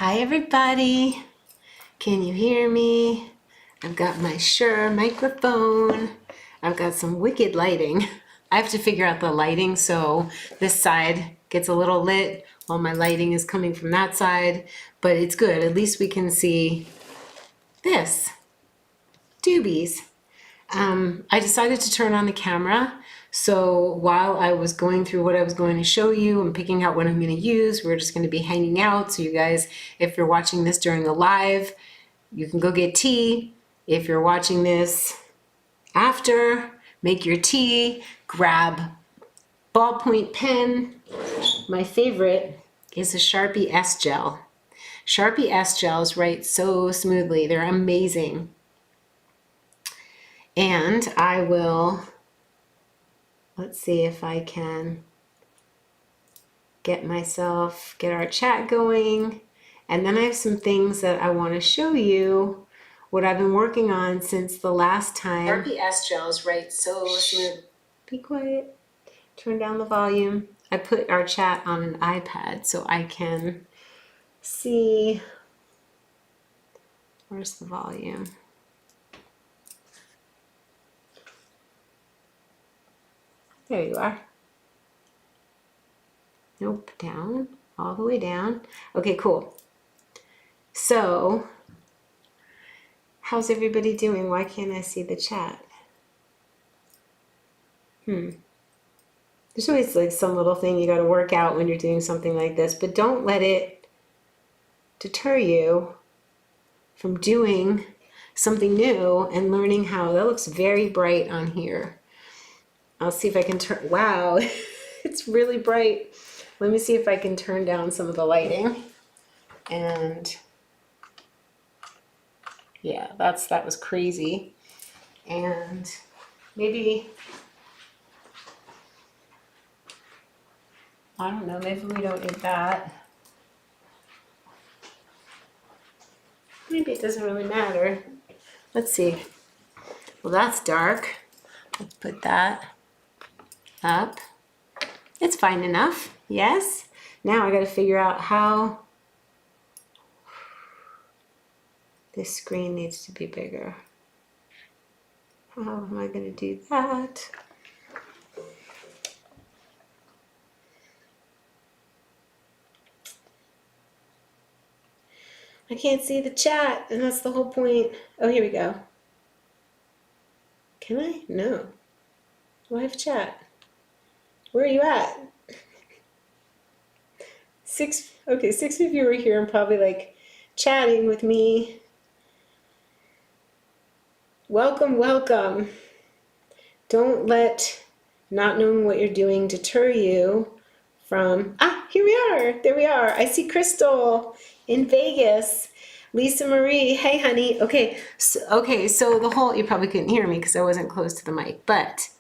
Hi everybody, can you hear me? I've got my Shure microphone. I've got some wicked lighting. I have to figure out the lighting so this side gets a little lit while my lighting is coming from that side, but it's good. At least we can see this. Doobies. I decided to turn on the camera, so while I was going through what I was going to show you and picking out what I'm going to use, we're just going to be hanging out. So you guys, if you're watching this during the live, you can go get tea. If you're watching this after, make your tea, grab ballpoint pen. My favorite is a Sharpie S Gel. Sharpie S Gels write so smoothly. They're amazing. And I will, let's see if I can get our chat going. And then I have some things that I want to show you what I've been working on since the last time. Sharpie S Gels write so smooth. Be quiet. Turn down the volume. I put our chat on an iPad so I can see. Where's the volume? There you are. Nope, down, all the way down. Okay, cool. So, how's everybody doing? Why can't I see the chat? There's always like some little thing you got to work out when you're doing something like this, but don't let it deter you from doing something new and learning how. That looks very bright on here. I'll see if I can turn, wow, it's really bright. Let me see if I can turn down some of the lighting. And yeah, that was crazy. And maybe, I don't know, maybe we don't need that. Maybe it doesn't really matter. Let's see. Well, that's dark. Let's put that up. It's fine enough, yes? Now I gotta figure out how this screen needs to be bigger. How am I gonna do that? I can't see the chat, and that's the whole point. Oh, here we go. Can I? No. Live chat. Where are you at? Six of you are here and probably like chatting with me. Welcome, welcome. Don't let not knowing what you're doing deter you from, here we are, there we are. I see Crystal in Vegas. Lisa Marie, hey honey. Okay, so the whole, you probably couldn't hear me because I wasn't close to the mic, but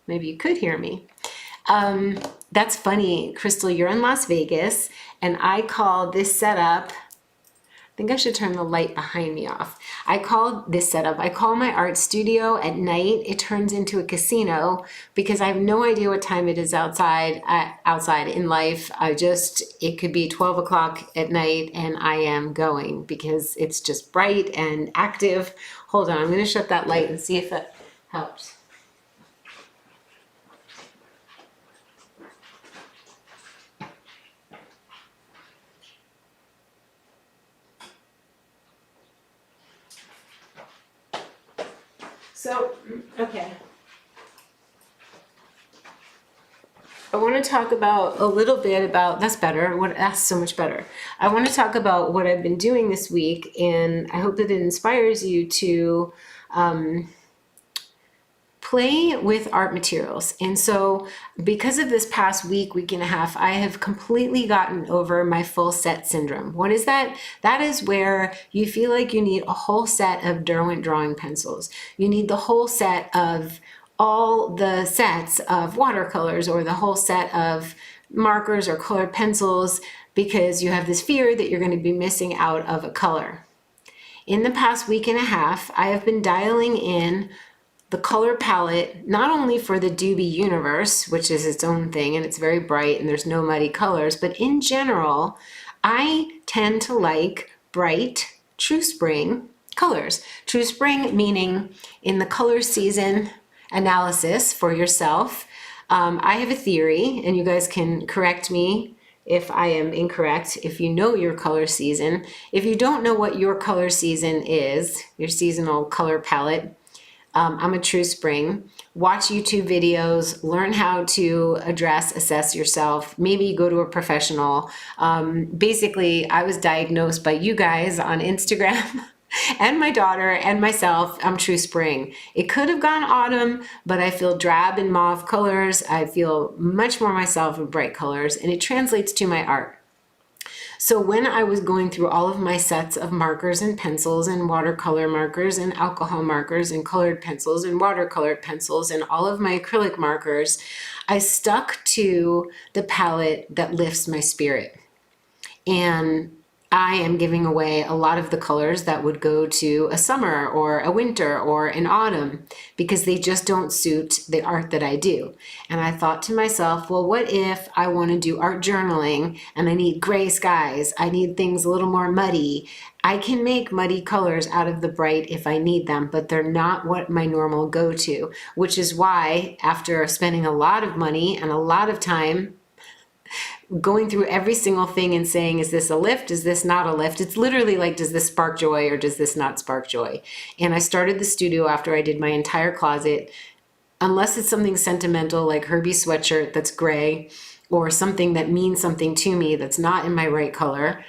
maybe you could hear me. That's funny, Crystal, you're in Las Vegas, and I call this setup, I think I should turn the light behind me off. I call my art studio at night. It turns into a casino because I have no idea what time it is outside in life. It could be 12 o'clock at night and I am going because it's just bright and active. Hold on, I'm gonna shut that light and see if it helps. So, okay. I want to talk about a little bit about, that's better, that's so much better. I want to talk about what I've been doing this week, and I hope that it inspires you to play with art materials. And so because of this past week and a half, I have completely gotten over my full set syndrome. What is that? That is where you feel like you need a whole set of Derwent drawing pencils. You need the whole set of all the sets of watercolors or the whole set of markers or colored pencils because you have this fear that you're going to be missing out of a color. In the past week and a half, I have been dialing in the color palette, not only for the Doobie universe, which is its own thing and it's very bright and there's no muddy colors, but in general, I tend to like bright True Spring colors. True Spring meaning in the color season analysis for yourself. I have a theory, and you guys can correct me if I am incorrect, if you know your color season. If you don't know what your color season is, your seasonal color palette, I'm a True Spring. Watch YouTube videos, learn how to assess yourself. Maybe go to a professional. Basically, I was diagnosed by you guys on Instagram and my daughter and myself. I'm True Spring. It could have gone autumn, but I feel drab and mauve colors. I feel much more myself in bright colors, and it translates to my art. So when I was going through all of my sets of markers and pencils and watercolor markers and alcohol markers and colored pencils and watercolored pencils and all of my acrylic markers, I stuck to the palette that lifts my spirit. And I am giving away a lot of the colors that would go to a summer or a winter or an autumn because they just don't suit the art that I do. And I thought to myself, well, what if I want to do art journaling and I need gray skies? I need things a little more muddy. I can make muddy colors out of the bright if I need them, but they're not what my normal go-to, which is why after spending a lot of money and a lot of time going through every single thing and saying, is this a lift? Is this not a lift? It's literally like, does this spark joy or does this not spark joy? And I started the studio after I did my entire closet. Unless it's something sentimental like Herbie's sweatshirt that's gray or something that means something to me that's not in my right color,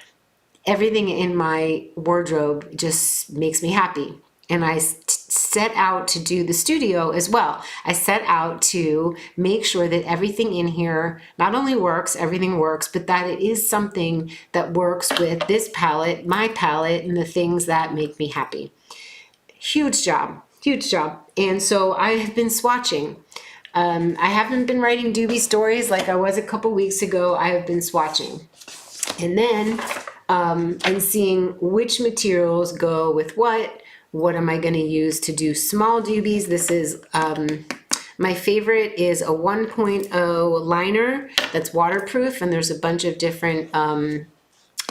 everything in my wardrobe just makes me happy. And I set out to do the studio as well. I set out to make sure that everything in here not only works, everything works, but that it is something that works with this palette, my palette, and the things that make me happy. Huge job, huge job. And so I have been swatching. I haven't been writing doobie stories like I was a couple weeks ago. I have been swatching. And then and seeing which materials go with what am I going to use to do small doobies. This is, my favorite is a 1.0 liner that's waterproof, and there's a bunch of different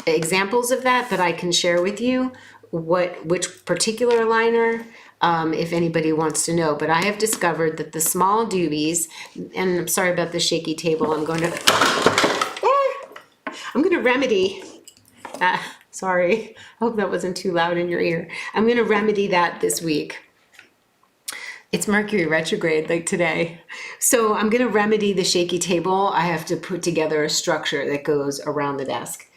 examples of that I can share with you, which particular liner, if anybody wants to know. But I have discovered that the small doobies, and I'm sorry about the shaky table, I'm going to remedy. Sorry, I hope that wasn't too loud in your ear. I'm going to remedy that this week. It's Mercury retrograde like today. So I'm going to remedy the shaky table. I have to put together a structure that goes around the desk.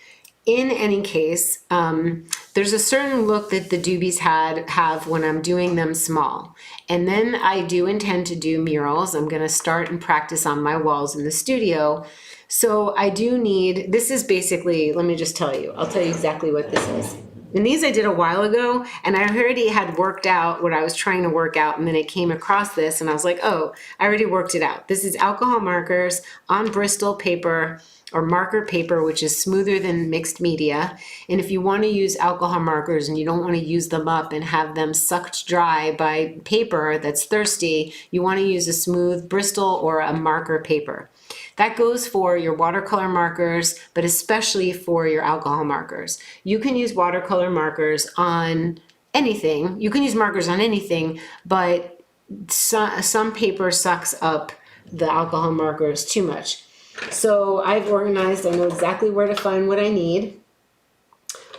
In any case, there's a certain look that the doobies have when I'm doing them small. And then I do intend to do murals. I'm going to start and practice on my walls in the studio. So I do need, this is basically, let me just tell you, I'll tell you exactly what this is. And these I did a while ago, and I already had worked out what I was trying to work out, and then I came across this, and I was like, oh, I already worked it out. This is alcohol markers on Bristol paper, or marker paper, which is smoother than mixed media. And if you want to use alcohol markers and you don't want to use them up and have them sucked dry by paper that's thirsty, you want to use a smooth Bristol or a marker paper. That goes for your watercolor markers, but especially for your alcohol markers. You can use watercolor markers on anything. You can use markers on anything, but some paper sucks up the alcohol markers too much. So I've organized, I know exactly where to find what I need.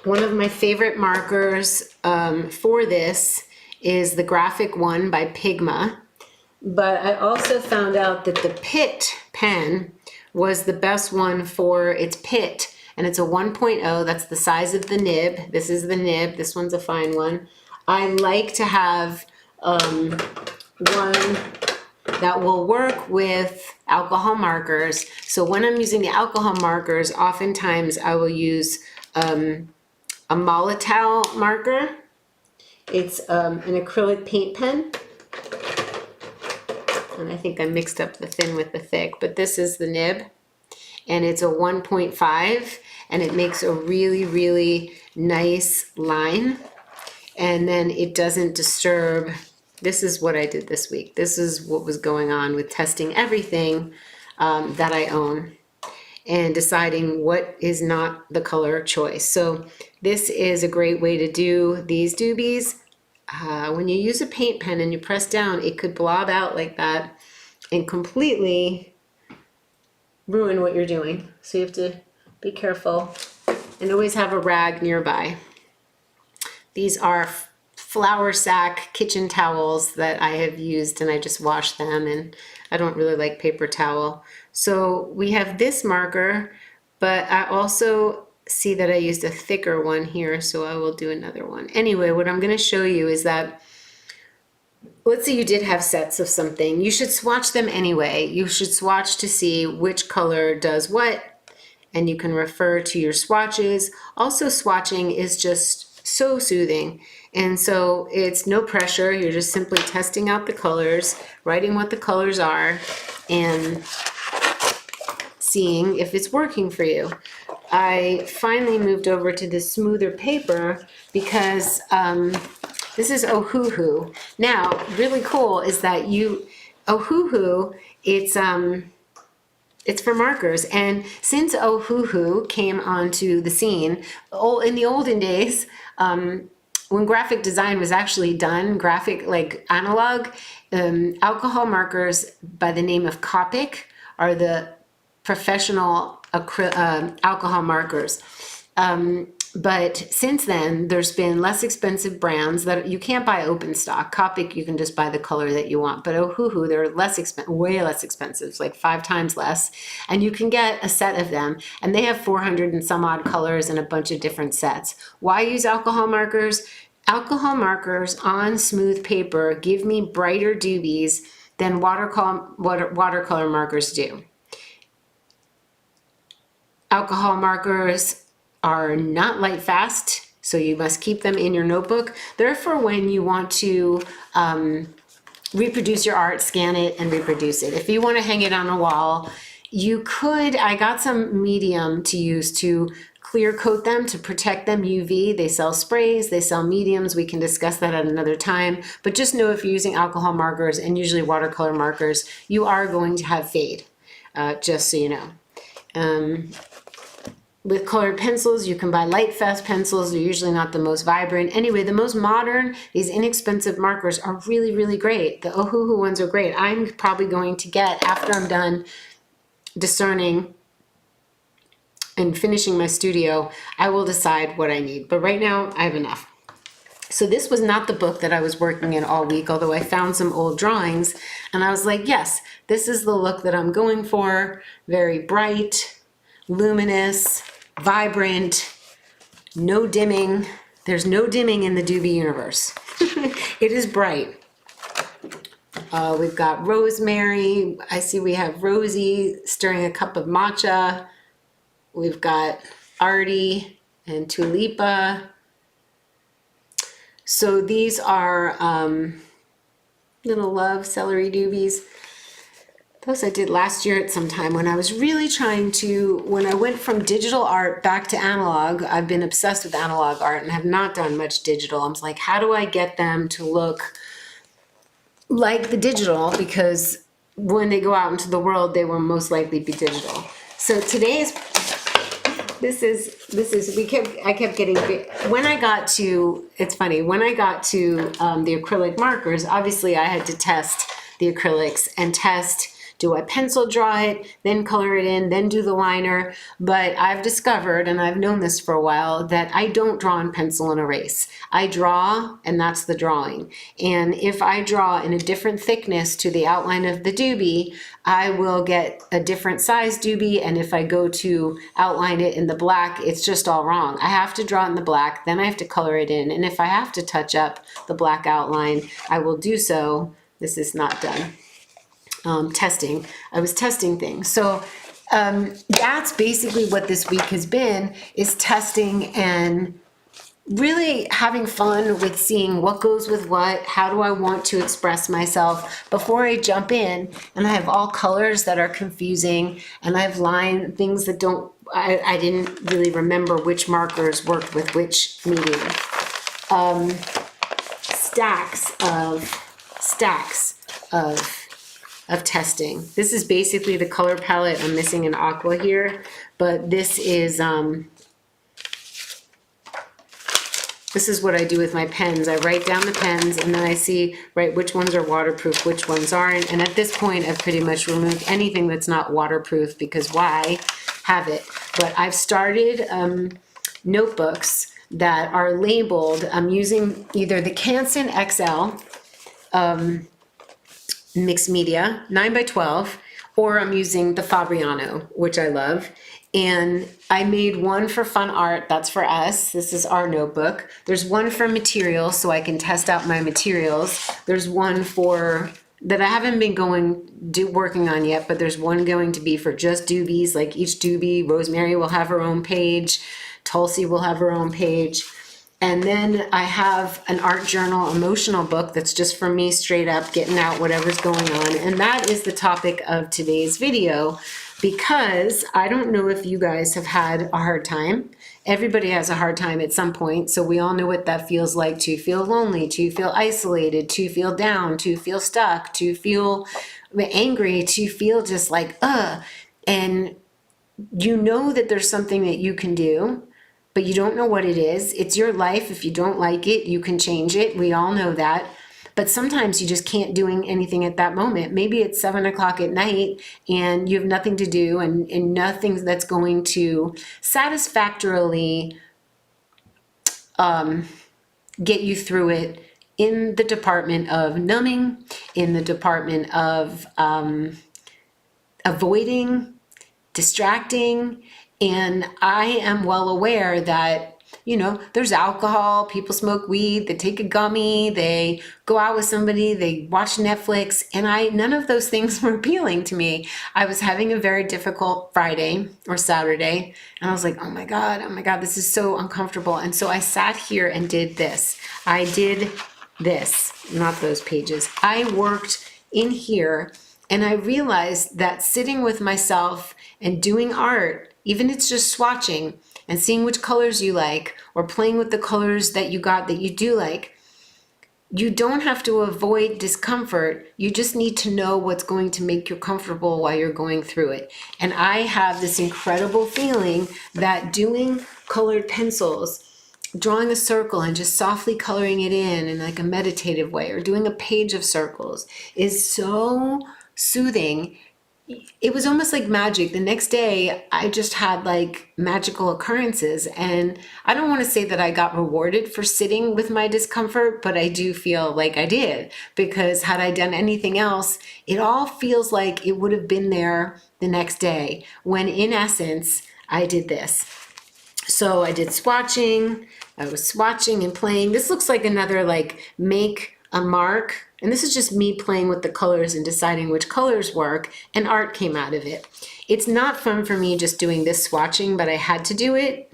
One of my favorite markers for this is the graphic one by Pigma. But I also found out that the Pitt pen was the best one for its Pitt, and it's a 1.0. That's the size of the nib. This is the nib. This one's a fine one. I like to have one that will work with alcohol markers. So when I'm using the alcohol markers, oftentimes I will use a Molotow marker. It's an acrylic paint pen. And I think I mixed up the thin with the thick, but this is the nib, and it's a 1.5, and it makes a really, really nice line, and then it doesn't disturb. This is what I did this week. This is what was going on with testing everything that I own. and deciding what is not the color choice. So this is a great way to do these doobies. When you use a paint pen and you press down, it could blob out like that and completely ruin what you're doing. So you have to be careful and always have a rag nearby. These are flour sack kitchen towels that I have used, and I just wash them, and I don't really like paper towel. So we have this marker, but I also see that I used a thicker one here, so I will do another one. Anyway, what I'm going to show you is that, let's say you did have sets of something. You should swatch them anyway. You should swatch to see which color does what, and you can refer to your swatches. Also, swatching is just so soothing. And so it's no pressure. You're just simply testing out the colors, writing what the colors are, and seeing if it's working for you. I finally moved over to this smoother paper because this is Ohuhu. Now, really cool is that Ohuhu, it's for markers. And since Ohuhu came onto the scene, in the olden days, when graphic design was actually done, like analog, alcohol markers by the name of Copic are the professional alcohol markers. But since then, there's been less expensive brands that you can't buy open stock. Copic, you can just buy the color that you want. But Ohuhu, they're way less expensive, like 5 times less. And you can get a set of them. And they have 400 and some odd colors and a bunch of different sets. Why use alcohol markers? Alcohol markers on smooth paper give me brighter doobies than watercolor markers do. Alcohol markers are not light fast, so you must keep them in your notebook. They're for when you want to reproduce your art, scan it, and reproduce it. If you want to hang it on a wall, you could. I got some medium to use to clear coat them to protect them UV. They sell sprays, they sell mediums. We can discuss that at another time. But just know if you're using alcohol markers and usually watercolor markers, you are going to have fade, just so you know. With colored pencils, you can buy light fast pencils. They're usually not the most vibrant. Anyway, the most modern, these inexpensive markers are really, really great. The Ohuhu ones are great. I'm probably going to get, after I'm done discerning and finishing my studio, I will decide what I need. But right now, I have enough. So this was not the book that I was working in all week, although I found some old drawings. And I was like, yes, this is the look that I'm going for. Very bright, luminous, vibrant, no dimming. There's no dimming in the doobie universe. It is bright. We've got rosemary. I see we have Rosie stirring a cup of matcha. We've got Artie and Tulipa. So these are little love celery doobies. Those I did last year at some time when I was really trying to, when I went from digital art back to analog. I've been obsessed with analog art and have not done much digital. I was like, how do I get them to look like the digital? Because when they go out into the world, they will most likely be digital. So today's, I kept getting, when I got to, it's funny, when I got to the acrylic markers, obviously I had to test the acrylics and test, do I pencil draw it, then color it in, then do the liner? But I've discovered, and I've known this for a while, that I don't draw in pencil and erase. I draw, and that's the drawing. And if I draw in a different thickness to the outline of the doobie, I will get a different size doobie, and if I go to outline it in the black, it's just all wrong. I have to draw it in the black, then I have to color it in, and if I have to touch up the black outline, I will do so. This is not done. Testing. I was testing things. So that's basically what this week has been, is testing and really having fun with seeing what goes with what, how do I want to express myself before I jump in. And I have all colors that are confusing, and I have things that don't, I didn't really remember which markers worked with which medium. Stacks of of testing. This is basically the color palette. I'm missing an aqua here, but this is what I do with my pens. I write down the pens and then I see, right, which ones are waterproof, which ones aren't. And at this point, I've pretty much removed anything that's not waterproof because why have it? But I've started notebooks that are labeled. I'm using either the Canson XL mixed media 9x12, or I'm using the Fabriano, which I love. And I made one for fun art, that's for us. This is our notebook. There's one for materials, so I can test out my materials. There's one for, that I haven't been working on yet, but there's one going to be for just doobies, like each doobie, Rosemary will have her own page, Tulsi will have her own page. And then I have an art journal emotional book that's just for me straight up getting out whatever's going on. And that is the topic of today's video, because I don't know if you guys have had a hard time. Everybody has a hard time at some point. So we all know what that feels like, to feel lonely, to feel isolated, to feel down, to feel stuck, to feel angry, to feel just like, and you know that there's something that you can do, but you don't know what it is. It's your life. If you don't like it, you can change it. We all know that. But sometimes you just can't do anything at that moment. Maybe it's 7 o'clock at night and you have nothing to do and nothing that's going to satisfactorily get you through it in the department of numbing, in the department of avoiding, distracting. And I am well aware that, you know, there's alcohol, people smoke weed, they take a gummy, they go out with somebody, they watch Netflix, and none of those things were appealing to me. I was having a very difficult Friday or Saturday, and I was like, oh my God, this is so uncomfortable. And so I sat here and did this. I did this, not those pages. I worked in here, and I realized that sitting with myself and doing art, even if it's just swatching and seeing which colors you like, or playing with the colors that you got that you do like, you don't have to avoid discomfort. You just need to know what's going to make you comfortable while you're going through it. And I have this incredible feeling that doing colored pencils, drawing a circle and just softly coloring it in like a meditative way, or doing a page of circles, is so soothing. It was almost like magic. The next day, I just had like magical occurrences. And I don't want to say that I got rewarded for sitting with my discomfort, but I do feel like I did, because had I done anything else, it all feels like it would have been there the next day, when in essence, I did this. So I did swatching. I was swatching and playing. This looks like another like make a mark. And this is just me playing with the colors and deciding which colors work, and art came out of it. It's not fun for me just doing this swatching, but I had to do it.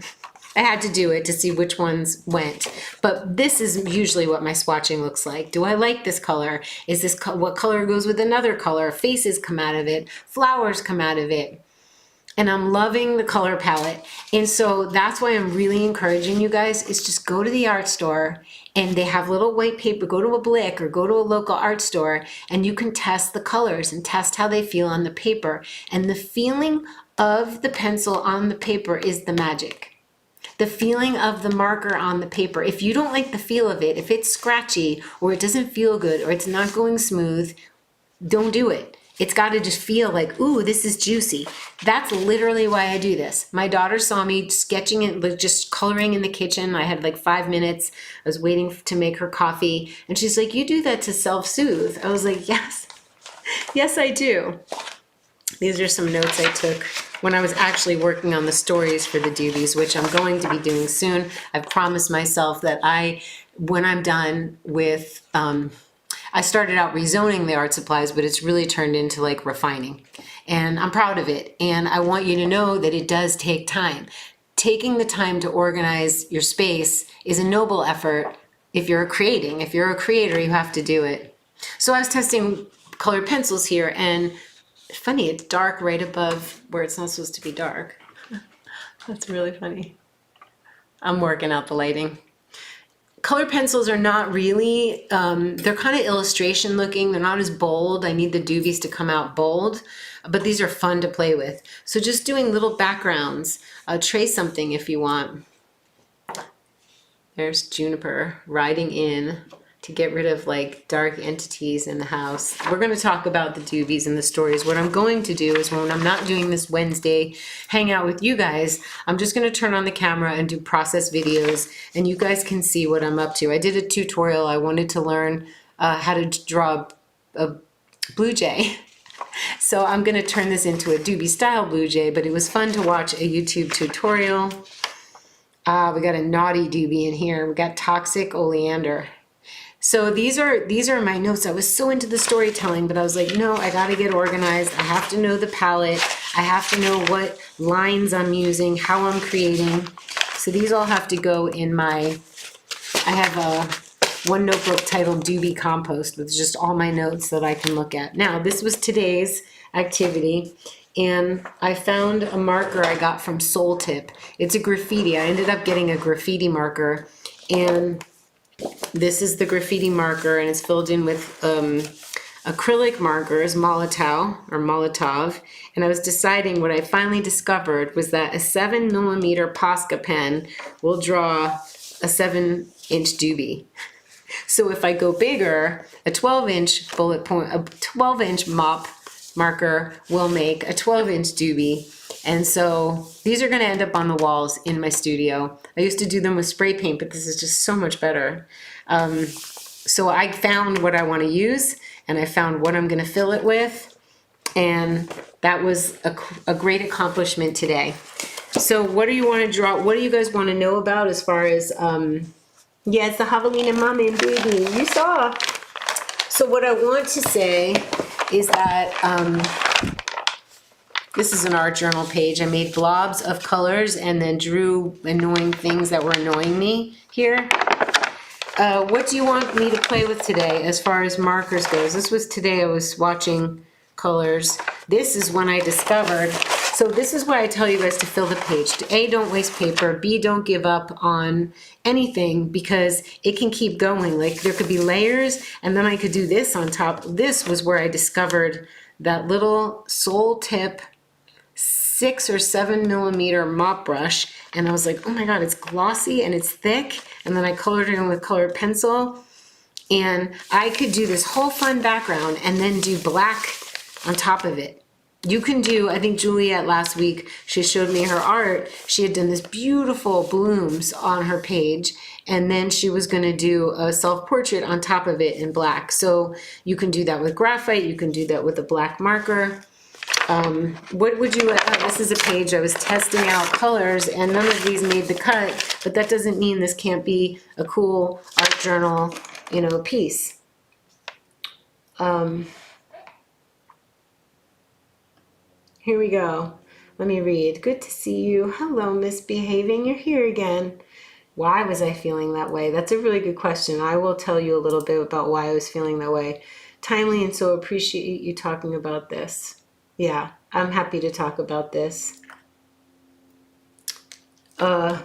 I had to do it to see which ones went. But this is usually what my swatching looks like. Do I like this color? Is this what color goes with another color? Faces come out of it. Flowers come out of it. And I'm loving the color palette. And so that's why I'm really encouraging you guys, is just go to the art store, and they have little white paper. Go to a Blick or go to a local art store, and you can test the colors and test how they feel on the paper. And the feeling of the pencil on the paper is the magic. The feeling of the marker on the paper. If you don't like the feel of it, if it's scratchy or it doesn't feel good or it's not going smooth, don't do it. It's got to just feel like, ooh, this is juicy. That's literally why I do this. My daughter saw me sketching it, just coloring in the kitchen. I had like 5 minutes. I was waiting to make her coffee. And she's like, you do that to self-soothe. I was like, yes, yes, I do. These are some notes I took when I was actually working on the stories for the doobies, which I'm going to be doing soon. I've promised myself that when I'm done with, I started out rezoning the art supplies, but it's really turned into like refining. And I'm proud of it. And I want you to know that it does take time. Taking the time to organize your space is a noble effort. If you're creating, if you're a creator, you have to do it. So I was testing colored pencils here, and funny, it's dark right above where it's not supposed to be dark. That's really funny. I'm working out the lighting. color pencils are not really, they're kind of illustration looking. They're not as bold. I need the doobies to come out bold, but these are fun to play with. So just doing little backgrounds, trace something if you want. There's Juniper riding in to get rid of like dark entities in the house. We're going to talk about the doobies and the stories. What I'm going to do is when I'm not doing this Wednesday hangout with you guys, I'm just going to turn on the camera and do process videos, and you guys can see what I'm up to. I did a tutorial. I wanted to learn how to draw a blue jay. So I'm going to turn this into a doobie style blue jay, but it was fun to watch a YouTube tutorial. We got a naughty doobie in here. We got toxic oleander. So these are my notes. I was so into the storytelling, but I was like, no, I gotta get organized. I have to know the palette. I have to know what lines I'm using, how I'm creating. So these all have to go in my, I have one notebook titled Doobie Compost with just all my notes that I can look at. Now, this was today's activity, and I found a marker I got from Soul Tip. It's a graffiti. I ended up getting a graffiti marker, and this is the graffiti marker, and it's filled in with acrylic markers, Molotov. And I was deciding, what I finally discovered was that a 7mm Posca pen will draw a 7-inch doobie. So if I go bigger, a 12-inch bullet point, a 12-inch mop marker will make a 12-inch doobie. And so these are going to end up on the walls in my studio. I used to do them with spray paint, but this is just so much better. So I found what I want to use, and I found what I'm going to fill it with, and that was a great accomplishment today. So what do you want to draw? What do you guys want to know about as far as, yeah, it's the Javelina Mommy and Baby. You saw. So what I want to say is that this is an art journal page. I made blobs of colors and then drew annoying things that were annoying me here. What do you want me to play with today as far as markers goes? This was today I was watching colors. This is when I discovered, so this is why I tell you guys to fill the page. A, don't waste paper. B, don't give up on anything, because it can keep going. Like there could be layers, and then I could do this on top. This was where I discovered that little Soul Tip 6 or 7mm mop brush, and I was like, oh my god, it's glossy and it's thick. And then I colored it in with colored pencil, and I could do this whole fun background and then do black on top of it. You can do, I think Juliet last week, she showed me her art. She had done this beautiful blooms on her page, and then she was going to do a self-portrait on top of it in black. So you can do that with graphite, you can do that with a black marker. What would you, this is a page I was testing out colors, and none of these made the cut, but that doesn't mean this can't be a cool art journal, you know, piece. Here we go. Let me read. Good to see you. Hello, misbehaving. You're here again. Why was I feeling that way? That's a really good question. I will tell you a little bit about why I was feeling that way. Timely, and so appreciate you talking about this. Yeah, I'm happy to talk about this. A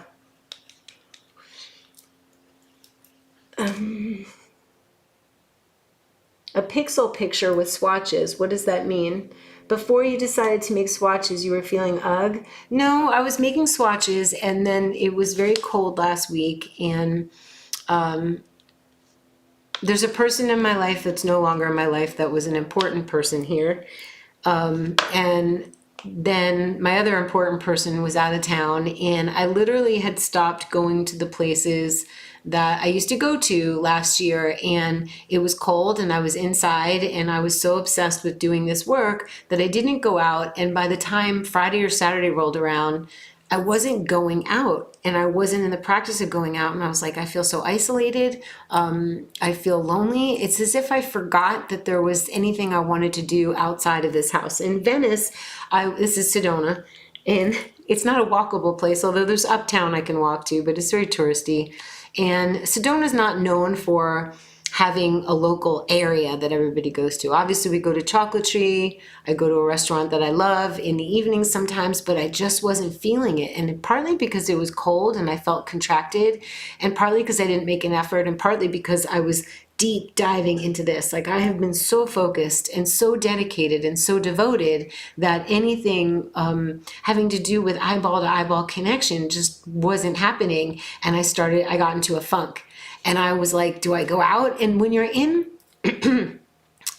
pixel picture with swatches. What does that mean? Before you decided to make swatches, you were feeling ugh? No, I was making swatches, and then it was very cold last week, and there's a person in my life that's no longer in my life that was an important person here. And then my other important person was out of town, and I literally had stopped going to the places that I used to go to last year, and it was cold and I was inside, and I was so obsessed with doing this work that I didn't go out. And by the time Friday or Saturday rolled around, I wasn't going out, and I wasn't in the practice of going out, and I was like, I feel so isolated. I feel lonely. It's as if I forgot that there was anything I wanted to do outside of this house. In Venice, this is Sedona, and it's not a walkable place, although there's uptown I can walk to, but it's very touristy. And Sedona's not known for having a local area that everybody goes to. Obviously, we go to Chocolatry. I go to a restaurant that I love in the evenings sometimes, but I just wasn't feeling it. And partly because it was cold and I felt contracted, and partly because I didn't make an effort, and partly because I was deep diving into this. Like, I have been so focused and so dedicated and so devoted that anything having to do with eyeball to eyeball connection just wasn't happening. And I got into a funk. And I was like, do I go out? And when you're in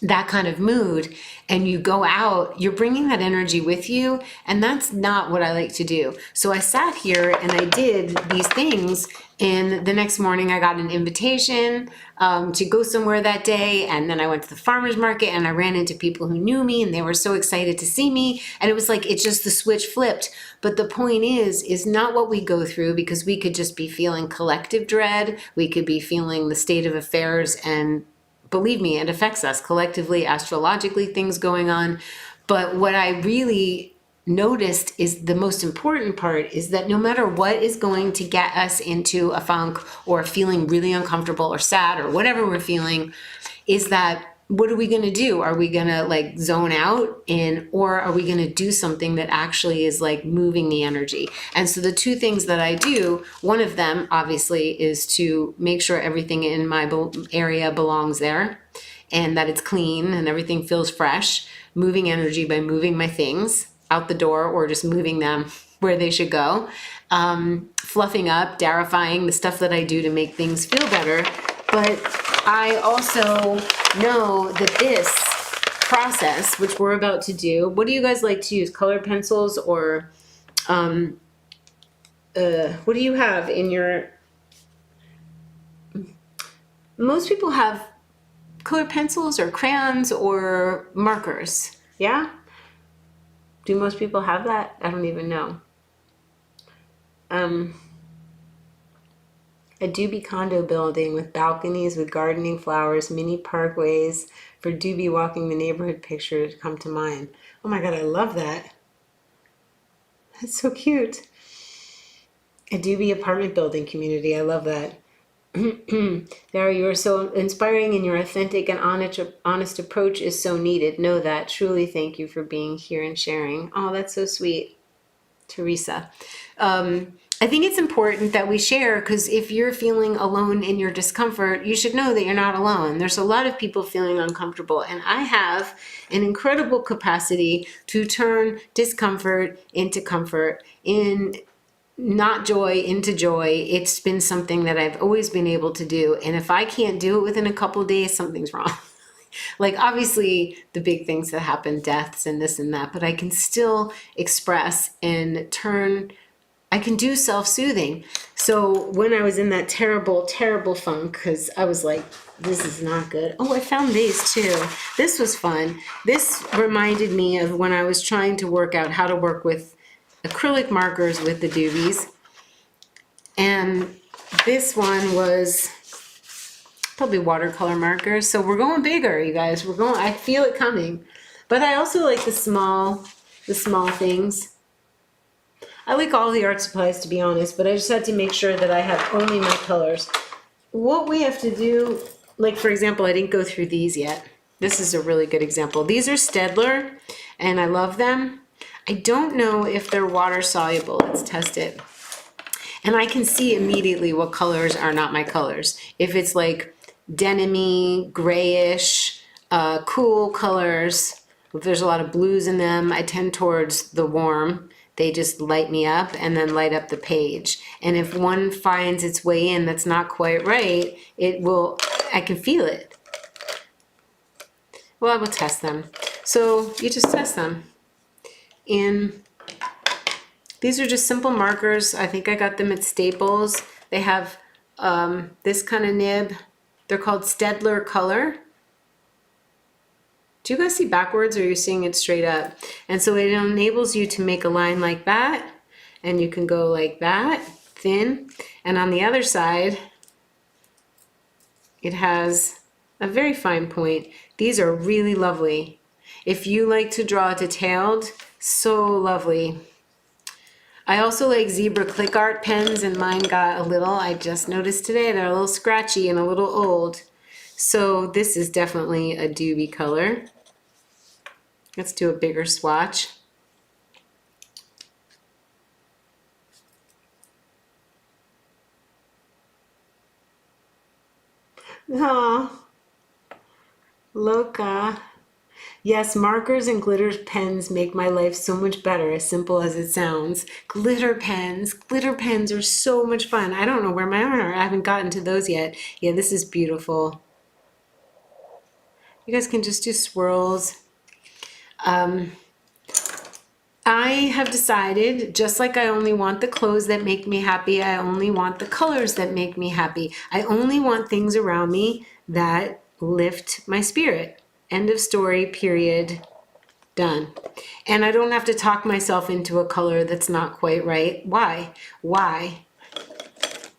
that kind of mood and you go out, you're bringing that energy with you. And that's not what I like to do. So I sat here and I did these things. And the next morning I got an invitation to go somewhere that day. And then I went to the farmer's market and I ran into people who knew me and they were so excited to see me. And it was like, it's just the switch flipped. But the point is not what we go through, because we could just be feeling collective dread. We could be feeling the state of affairs, and believe me, it affects us collectively, astrologically, things going on. But what I really noticed is the most important part is that no matter what is going to get us into a funk or feeling really uncomfortable or sad or whatever we're feeling, is that what are we going to do? Are we going to like zone out or are we going to do something that actually is like moving the energy? And so the two things that I do, one of them obviously is to make sure everything in my area belongs there and that it's clean and everything feels fresh. Moving energy by moving my things out the door or just moving them where they should go. Fluffing up, darifying the stuff that I do to make things feel better. But I also know that this process, which we're about to do, what do you guys like to use? Colored pencils or what do you have in your... Most people have colored pencils or crayons or markers. Yeah? Do most people have that? I don't even know. A doobie condo building with balconies with gardening, flowers, mini parkways for doobie walking the neighborhood pictures come to mind. Oh my God, I love that. That's so cute. A doobie apartment building community. I love that. There, you are so inspiring, and your authentic and honest approach is so needed. Know that. Truly, thank you for being here and sharing. Oh, that's so sweet, Teresa. I think it's important that we share, because if you're feeling alone in your discomfort, you should know that you're not alone. There's a lot of people feeling uncomfortable, and I have an incredible capacity to turn discomfort into comfort, in not joy into joy. It's been something that I've always been able to do, and if I can't do it within a couple of days, something's wrong. Like, obviously the big things that happen, deaths and this and that, but I can still express and turn. I can do self-soothing. So when I was in that terrible, terrible funk, because I was like, this is not good. Oh, I found these too. This was fun. This reminded me of when I was trying to work out how to work with acrylic markers with the doobies. And this one was probably watercolor markers. So we're going bigger, you guys. I feel it coming. But I also like the small things. I like all the art supplies, to be honest, but I just had to make sure that I have only my colors. What we have to do, like for example, I didn't go through these yet. This is a really good example. These are Stedler, and I love them. I don't know if they're water soluble. Let's test it. And I can see immediately what colors are not my colors. If it's like denim-y, grayish, cool colors, if there's a lot of blues in them, I tend towards the warm. They just light me up and then light up the page. And if one finds its way in that's not quite right, I can feel it. Well, I will test them. So you just test them. And these are just simple markers. I think I got them at Staples. They have this kind of nib. They're called Stedler Color. Do you guys see backwards, or are you seeing it straight up? And so it enables you to make a line like that, and you can go like that, thin. And on the other side, it has a very fine point. These are really lovely. If you like to draw detailed, so lovely. I also like zebra click art pens, and mine got a little, I just noticed today, they're a little scratchy and a little old. So this is definitely a doobie color. Let's do a bigger swatch. Oh, loca. Yes, markers and glitter pens make my life so much better, as simple as it sounds. Glitter pens are so much fun. I don't know where my own are. I haven't gotten to those yet. Yeah, this is beautiful. You guys can just do swirls. I have decided, just like I only want the clothes that make me happy, I only want the colors that make me happy. I only want things around me that lift my spirit. End of story, period, done. And I don't have to talk myself into a color that's not quite right. Why? Why?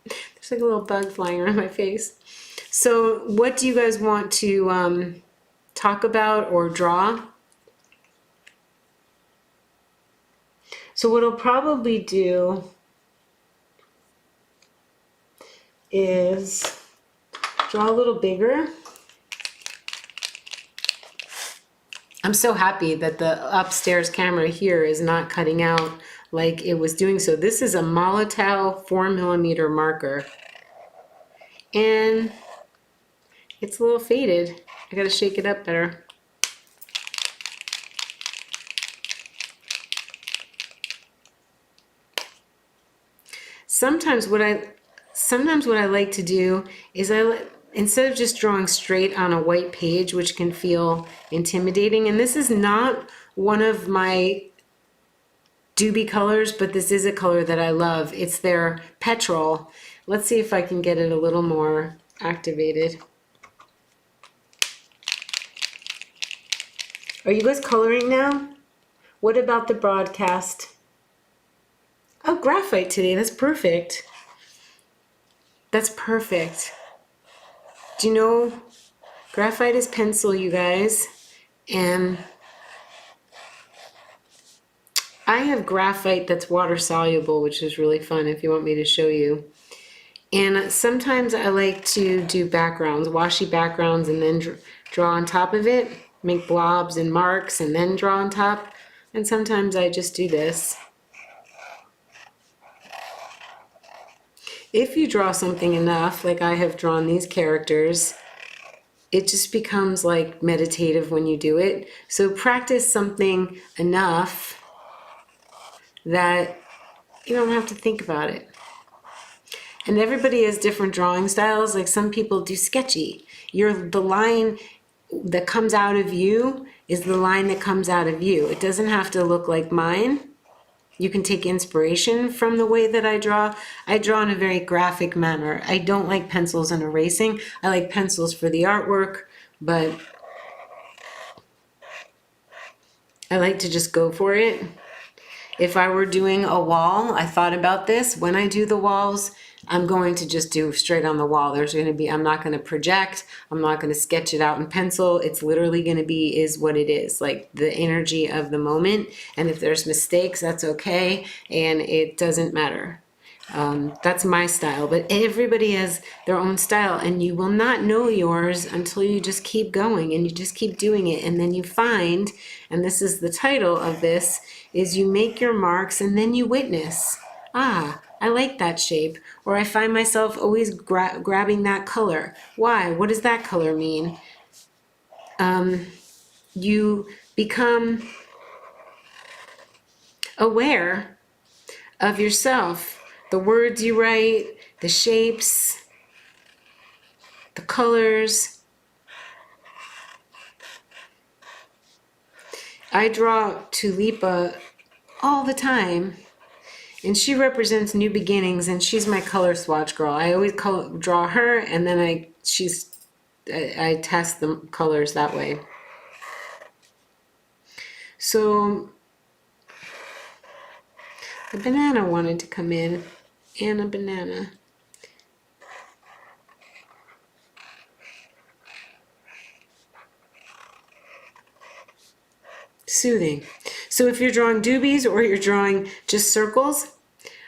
There's like a little bug flying around my face. So what do you guys want to talk about or draw? So what I'll probably do is draw a little bigger. I'm so happy that the upstairs camera here is not cutting out like it was doing so. This is a Molotow 4mm marker. And it's a little faded. I gotta shake it up better. Sometimes what I like to do is instead of just drawing straight on a white page, which can feel intimidating, and this is not one of my doobie colors, but this is a color that I love. It's their petrol. Let's see if I can get it a little more activated. Are you guys coloring now? What about the broadcast? Oh, graphite today. That's perfect. That's perfect. Do you know graphite is pencil, you guys? And I have graphite that's water soluble, which is really fun if you want me to show you. And sometimes I like to do backgrounds, washy backgrounds, and then draw on top of it, make blobs and marks, and then draw on top. And sometimes I just do this. If you draw something enough, like I have drawn these characters, it just becomes like meditative when you do it. So practice something enough that you don't have to think about it. And everybody has different drawing styles. Like some people do sketchy. The line that comes out of you is the line that comes out of you. It doesn't have to look like mine. You can take inspiration from the way that I draw. I draw in a very graphic manner. I don't like pencils and erasing. I like pencils for the artwork, but I like to just go for it. If I were doing a wall, I thought about this. When I do the walls, I'm going to just do straight on the wall. I'm not going to project. I'm not going to sketch it out in pencil. It's literally going to be is what it is, like the energy of the moment. And if there's mistakes, that's okay. And it doesn't matter. That's my style, but everybody has their own style, and you will not know yours until you just keep going and you just keep doing it. And then you find, and this is the title of this, is you make your marks and then you witness. Ah, I like that shape. Or I find myself always grabbing that color. Why? What does that color mean? You become aware of yourself. The words you write, the shapes, the colors. I draw Tulipa all the time, and she represents new beginnings, and she's my color swatch girl. I always draw her, and then I test the colors that way. So the banana wanted to come in. And a banana. Soothing. So if you're drawing doobies or you're drawing just circles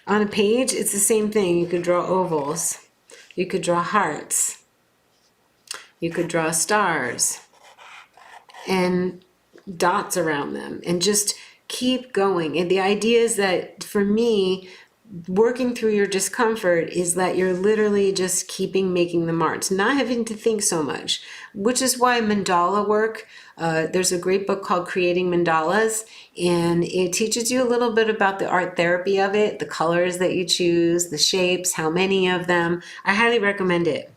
on a page, it's the same thing. You could draw ovals. You could draw hearts. You could draw stars and dots around them and just keep going. And the idea is that for me, working through your discomfort is that you're literally just making the marks, not having to think so much, which is why mandala work, there's a great book called Creating Mandalas, and it teaches you a little bit about the art therapy of it, the colors that you choose, the shapes, how many of them. I highly recommend it.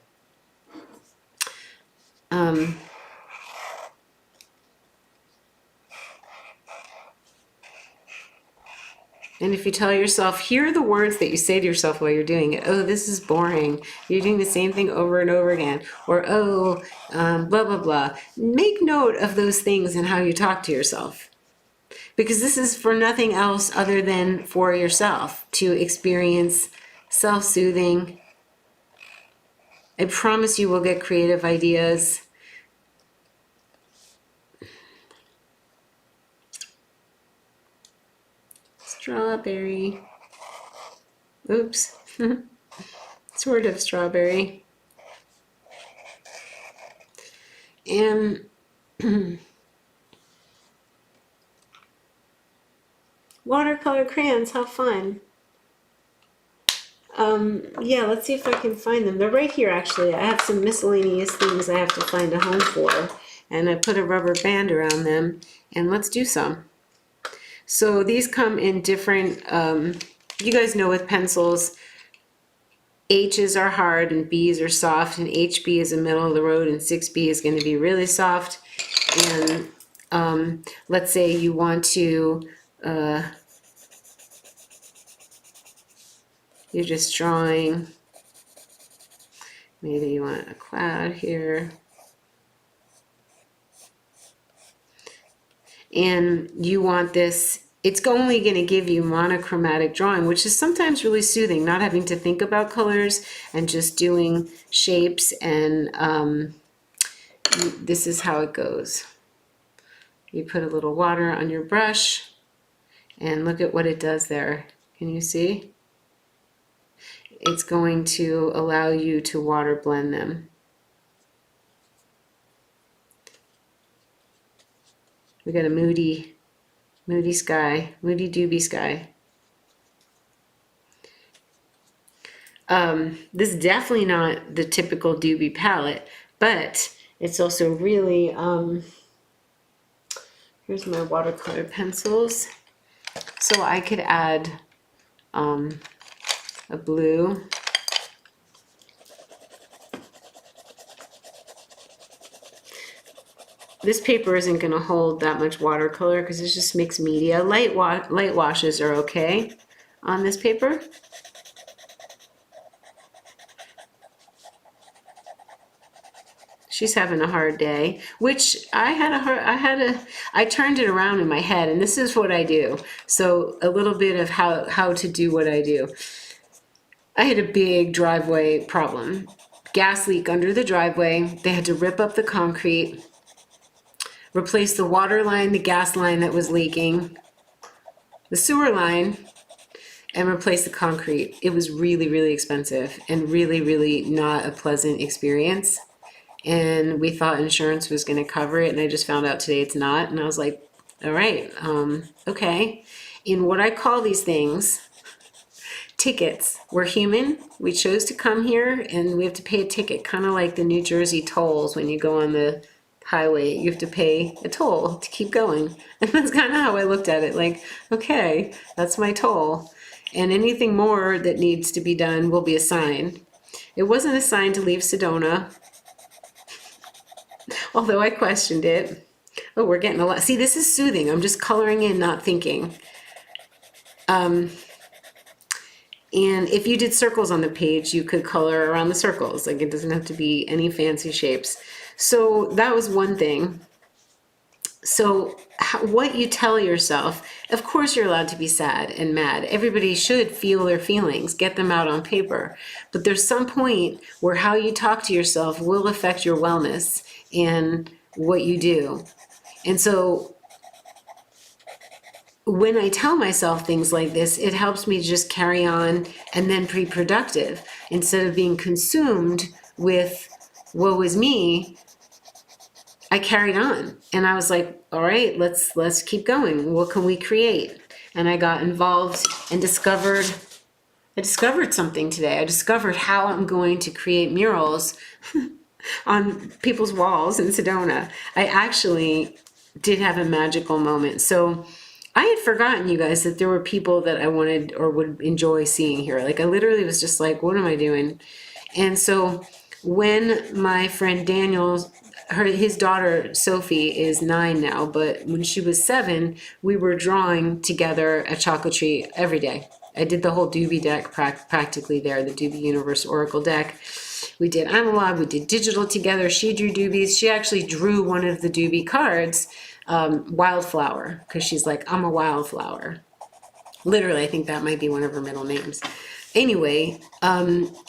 And if you tell yourself, here are the words that you say to yourself while you're doing it. Oh, this is boring. You're doing the same thing over and over again. Or, oh, blah, blah, blah. Make note of those things and how you talk to yourself. Because this is for nothing else other than for yourself to experience self-soothing. I promise you will get creative ideas. Strawberry. Oops. Sort of strawberry. And watercolor crayons, how fun. Yeah, let's see if I can find them. They're right here, actually. I have some miscellaneous things I have to find a home for. And I put a rubber band around them. And let's do some. So these come in different, you guys know with pencils, H's are hard and B's are soft, and HB is the middle of the road and 6B is going to be really soft. And let's say you want to, you're just drawing, maybe you want a cloud here. And you want this, it's only going to give you monochromatic drawing, which is sometimes really soothing, not having to think about colors and just doing shapes. And this is how it goes. You put a little water on your brush and look at what it does there. Can you see? It's going to allow you to water blend them. We got a moody sky, moody doobie sky. This is definitely not the typical doobie palette, but it's also really, here's my watercolor pencils. So I could add a blue. This paper isn't going to hold that much watercolor because it's just mixed media. Light washes are okay on this paper. She's having a hard day, which I turned it around in my head, and this is what I do. So a little bit of how to do what I do. I had a big driveway problem. Gas leak under the driveway. They had to rip up the concrete, replace the water line, the gas line that was leaking, the sewer line, and replace the concrete. It was really, really expensive and really, really not a pleasant experience. And we thought insurance was going to cover it, and I just found out today it's not. And I was like, all right, okay. In what I call these things, tickets. We're human. We chose to come here, and we have to pay a ticket, kind of like the New Jersey tolls when you go on the highway. You have to pay a toll to keep going. And that's kind of how I looked at it, like, okay, that's my toll. And anything more that needs to be done will be assigned. It wasn't assigned to leave Sedona, although I questioned it. Oh, we're getting a lot. See, this is soothing. I'm just coloring in, not thinking. And if you did circles on the page, you could color around the circles. Like, it doesn't have to be any fancy shapes. So that was one thing. So what you tell yourself, of course you're allowed to be sad and mad. Everybody should feel their feelings, get them out on paper. But there's some point where how you talk to yourself will affect your wellness and what you do. And so when I tell myself things like this, it helps me just carry on and then be productive instead of being consumed with woe is me, I carried on, and I was like, all right, let's keep going. What can we create? And I got involved and I discovered something today. I discovered how I'm going to create murals on people's walls in Sedona. I actually did have a magical moment. So I had forgotten, you guys, that there were people that I wanted or would enjoy seeing here. Like, I literally was just like, what am I doing? And so when my friend Daniel, his daughter Sophie is 9 now, but when she was 7, we were drawing together a chocolate tree every day. I did the whole Doobie deck practically there, the Doobie Universe Oracle deck. We did analog, we did digital together. She drew doobies. She actually drew one of the doobie cards, Wildflower, because she's like, I'm a wildflower. Literally, I think that might be one of her middle names. Anyway,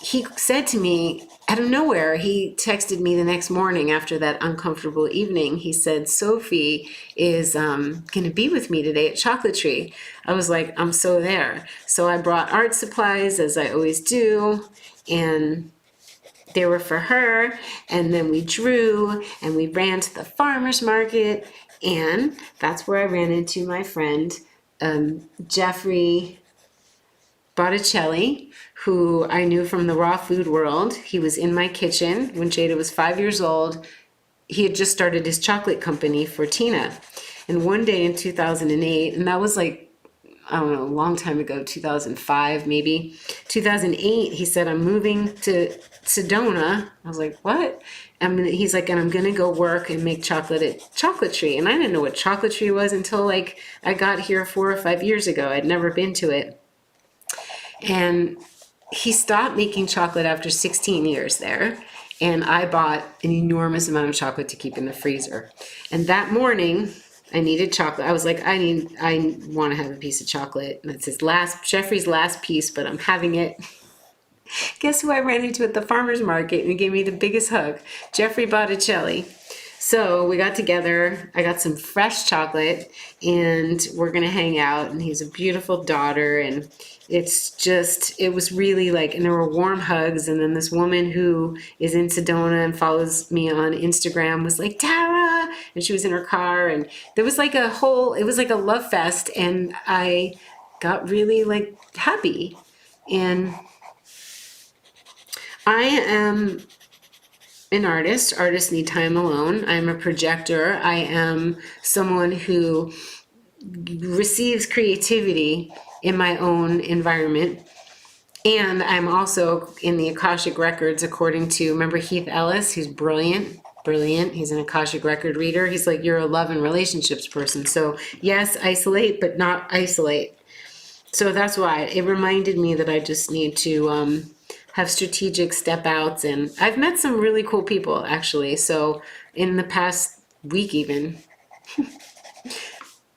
he said to me, out of nowhere, he texted me the next morning after that uncomfortable evening. He said, Sophie is going to be with me today at Chocolate Tree. I was like, I'm so there. So I brought art supplies, as I always do, and they were for her. And then we drew, and we ran to the farmer's market, and that's where I ran into my friend, Jeffrey Botticelli, who I knew from the raw food world. He was in my kitchen when Jada was 5 years old. He had just started his chocolate company for Tina. And one day in 2008, and that was like, I don't know, a long time ago, 2005 maybe, 2008, he said, I'm moving to Sedona. I was like, what? He's like, and I'm going to go work and make chocolate at Chocolate Tree. And I didn't know what Chocolate Tree was until like I got here 4 or 5 years ago. I'd never been to it. And he stopped making chocolate after 16 years there. And I bought an enormous amount of chocolate to keep in the freezer. And that morning, I needed chocolate. I was like, I want to have a piece of chocolate. And it's Jeffrey's last piece, but I'm having it. Guess who I ran into at the farmer's market and he gave me the biggest hug? Jeffrey Botticelli. So we got together, I got some fresh chocolate, and we're gonna hang out, and he's a beautiful daughter, and it was really like, and there were warm hugs, and then this woman who is in Sedona and follows me on Instagram was like, Tara, and she was in her car, and there was like it was like a love fest, and I got really like happy. And I am an artist. Artists need time alone. I'm a projector. I am someone who receives creativity in my own environment. And I'm also in the Akashic Records, according to, remember Heath Ellis? He's brilliant. He's an Akashic Record reader. He's like, you're a love and relationships person. So yes, isolate, but not isolate. So that's why it reminded me that I just need to have strategic step outs, and I've met some really cool people actually. So in the past week even.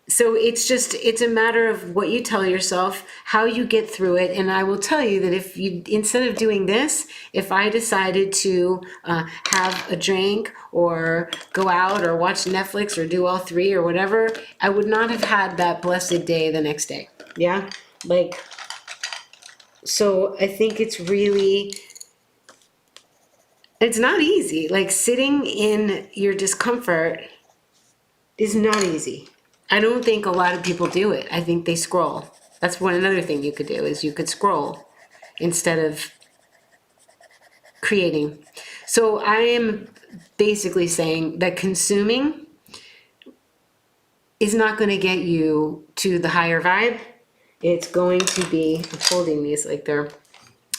So it's a matter of what you tell yourself, how you get through it. And I will tell you that if you, instead of doing this, if I decided to have a drink or go out or watch Netflix or do all three or whatever, I would not have had that blessed day the next day. Yeah, like, so I think it's not easy. Like, sitting in your discomfort is not easy. I don't think a lot of people do it. I think they scroll. That's another thing you could do, is you could scroll instead of creating. So I am basically saying that consuming is not going to get you to the higher vibe. It's going to be, I'm holding these like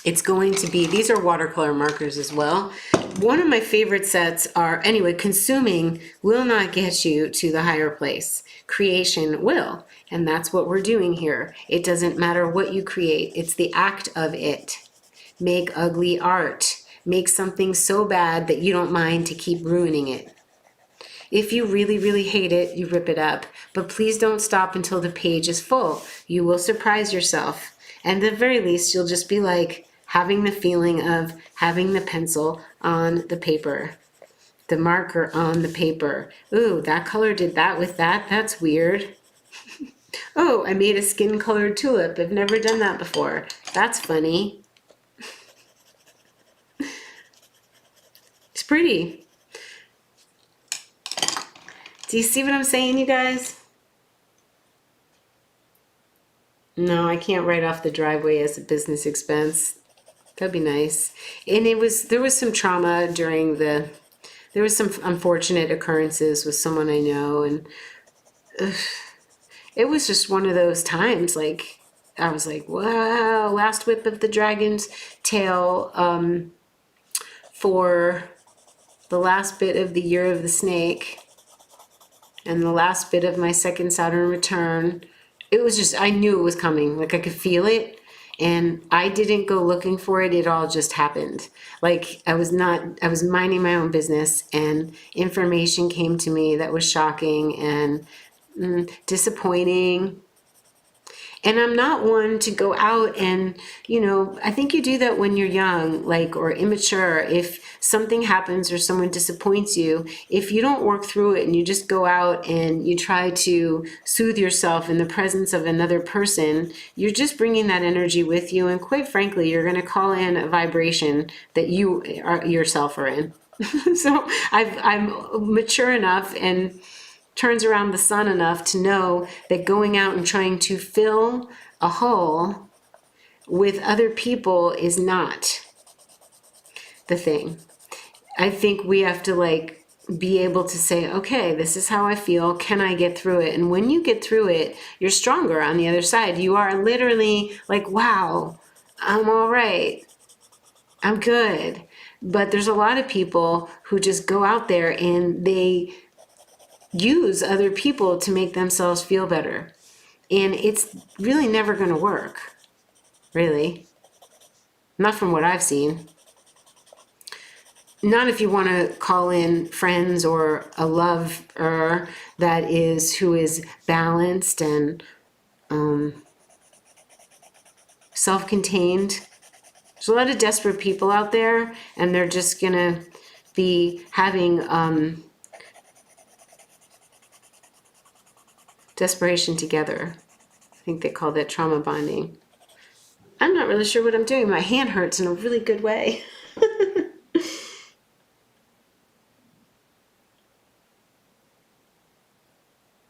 it's going to be, these are watercolor markers as well. One of my favorite sets are, anyway, consuming will not get you to the higher place. Creation will. And that's what we're doing here. It doesn't matter what you create. It's the act of it. Make ugly art. Make something so bad that you don't mind to keep ruining it. If you really, really hate it, you rip it up. But please don't stop until the page is full. You will surprise yourself. And at the very least, you'll just be like having the feeling of having the pencil on the paper, the marker on the paper. Ooh, that color did that with that. That's weird. Oh, I made a skin-colored tulip. I've never done that before. That's funny. pretty. Do you see what I'm saying, you guys? No, I can't write off the driveway as a business expense. That'd be nice. And there was some trauma during there was some unfortunate occurrences with someone I know, and it was just one of those times, like, I was like, wow, last whip of the dragon's tail, for the last bit of the year of the snake and the last bit of my second Saturn return. It was just, I knew it was coming. Like, I could feel it, and I didn't go looking for it. It all just happened. Like, I was minding my own business, and information came to me that was shocking and disappointing. And I'm not one to go out and, I think you do that when you're young, like, or immature. If something happens or someone disappoints you, if you don't work through it and you just go out and you try to soothe yourself in the presence of another person, you're just bringing that energy with you. And quite frankly, you're going to call in a vibration that you yourself are in. So I'm mature enough and turns around the sun enough to know that going out and trying to fill a hole with other people is not the thing. I think we have to be able to say, okay, this is how I feel. Can I get through it? And when you get through it, you're stronger on the other side. You are literally like, wow, I'm all right. I'm good. But there's a lot of people who just go out there and they use other people to make themselves feel better. And it's really never going to work. Really. Not from what I've seen. Not if you want to call in friends or a lover who is balanced and self-contained. There's a lot of desperate people out there, and they're just going to be having desperation together. I think they call that trauma bonding. I'm not really sure what I'm doing. My hand hurts in a really good way.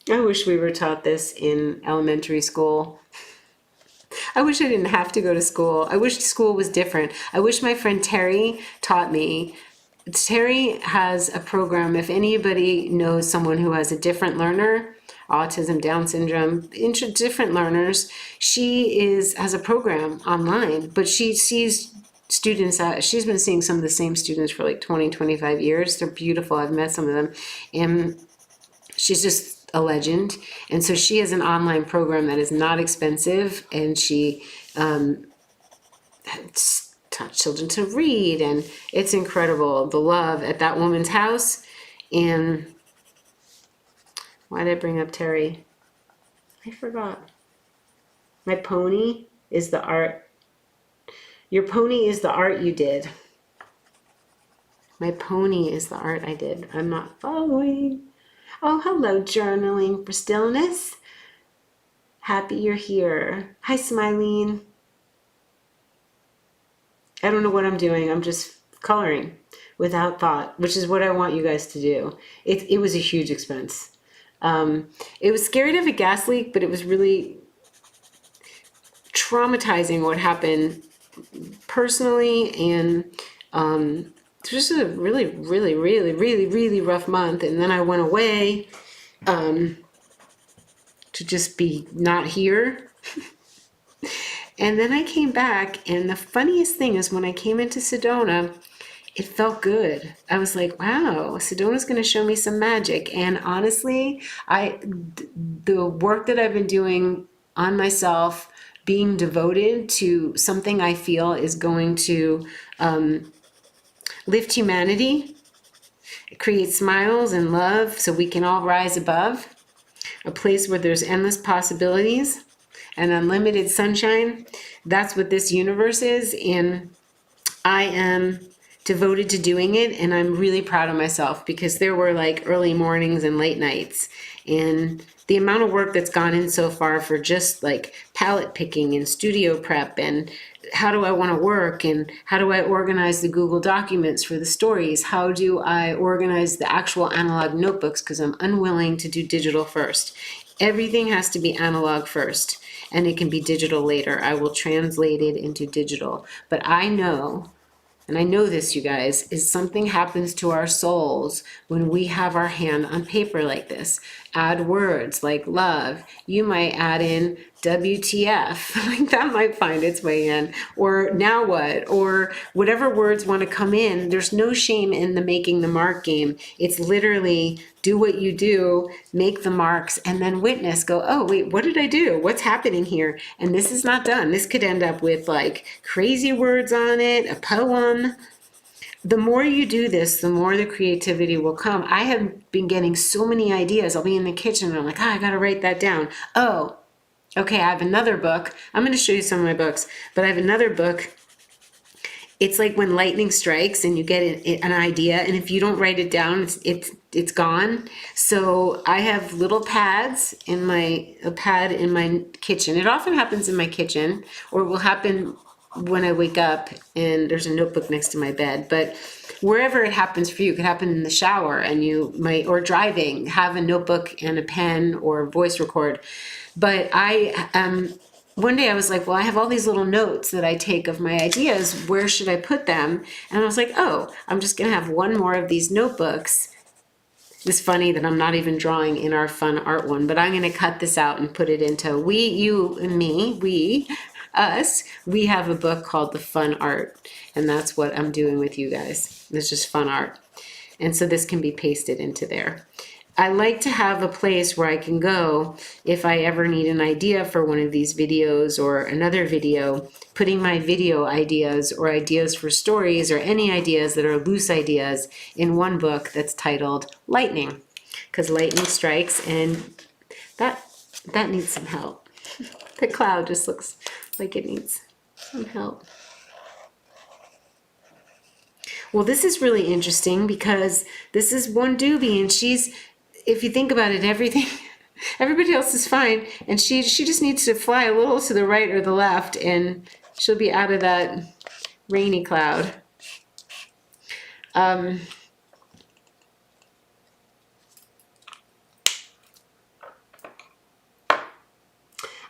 I wish we were taught this in elementary school. I wish I didn't have to go to school. I wish school was different. I wish my friend Terry taught me. Terry has a program. If anybody knows someone who has a different learner, autism, Down syndrome, different learners, has a program online, but she sees students she's been seeing some of the same students for like 20, 25 years. They're beautiful. I've met some of them, and she's just a legend. And so she has an online program that is not expensive, and she taught children to read, and it's incredible, the love at that woman's house. And why did I bring up Terry? I forgot. My pony is the art. Your pony is the art you did. My pony is the art I did. I'm not following. Oh, hello, journaling for stillness. Happy you're here. Hi, Smilene. I don't know what I'm doing. I'm just coloring without thought, which is what I want you guys to do. It was a huge expense. It was scary to have a gas leak, but it was really traumatizing what happened personally, and it was just a really, really, really, really, really rough month. And then I went away to just be not here. And then I came back, and the funniest thing is when I came into Sedona, it felt good. I was like, wow, Sedona's going to show me some magic. And honestly, the work that I've been doing on myself, being devoted to something I feel is going to lift humanity, create smiles and love so we can all rise above, a place where there's endless possibilities and unlimited sunshine. That's what this universe is, and I am devoted to doing it, and I'm really proud of myself because there were like early mornings and late nights, and the amount of work that's gone in so far for just like palette picking and studio prep and how do I want to work, and how do I organize the Google documents for the stories? How do I organize the actual analog notebooks? Because I'm unwilling to do digital first. Everything has to be analog first, and it can be digital later. I will translate it into digital. But I know, and I know this, you guys, is something happens to our souls when we have our hand on paper like this. Add words like love. You might add in WTF, like that might find its way in, or now what, or whatever words want to come in. There's no shame in the making the mark game. It's literally do what you do, make the marks, and then witness, go, oh, wait, what did I do? What's happening here? And this is not done. This could end up with like crazy words on it, a poem. The more you do this, the more the creativity will come. I have been getting so many ideas. I'll be in the kitchen and I'm like, I gotta write that down. Oh, okay, I have another book. I'm going to show you some of my books, but I have another book. It's like when lightning strikes and you get an idea, and if you don't write it down, it's gone. So I have little pads in a pad in my kitchen. It often happens in my kitchen, or it will happen when I wake up and there's a notebook next to my bed. But wherever it happens for you, it could happen in the shower, and you might, or driving, have a notebook and a pen or voice record. But one day I was like, well, I have all these little notes that I take of my ideas. Where should I put them? And I was like, oh, I'm just going to have one more of these notebooks. It's funny that I'm not even drawing in our fun art one, but I'm going to cut this out and put it into we, you, and me, we, us. We have a book called The Fun Art, and that's what I'm doing with you guys. It's just fun art. And so this can be pasted into there. I like to have a place where I can go if I ever need an idea for one of these videos or another video, putting my video ideas or ideas for stories or any ideas that are loose ideas in one book that's titled Lightning, because lightning strikes, and that needs some help. The cloud just looks like it needs some help. Well, this is really interesting because this is one doobie, and she's, if you think about it, everybody else is fine, and she just needs to fly a little to the right or the left, and she'll be out of that rainy cloud.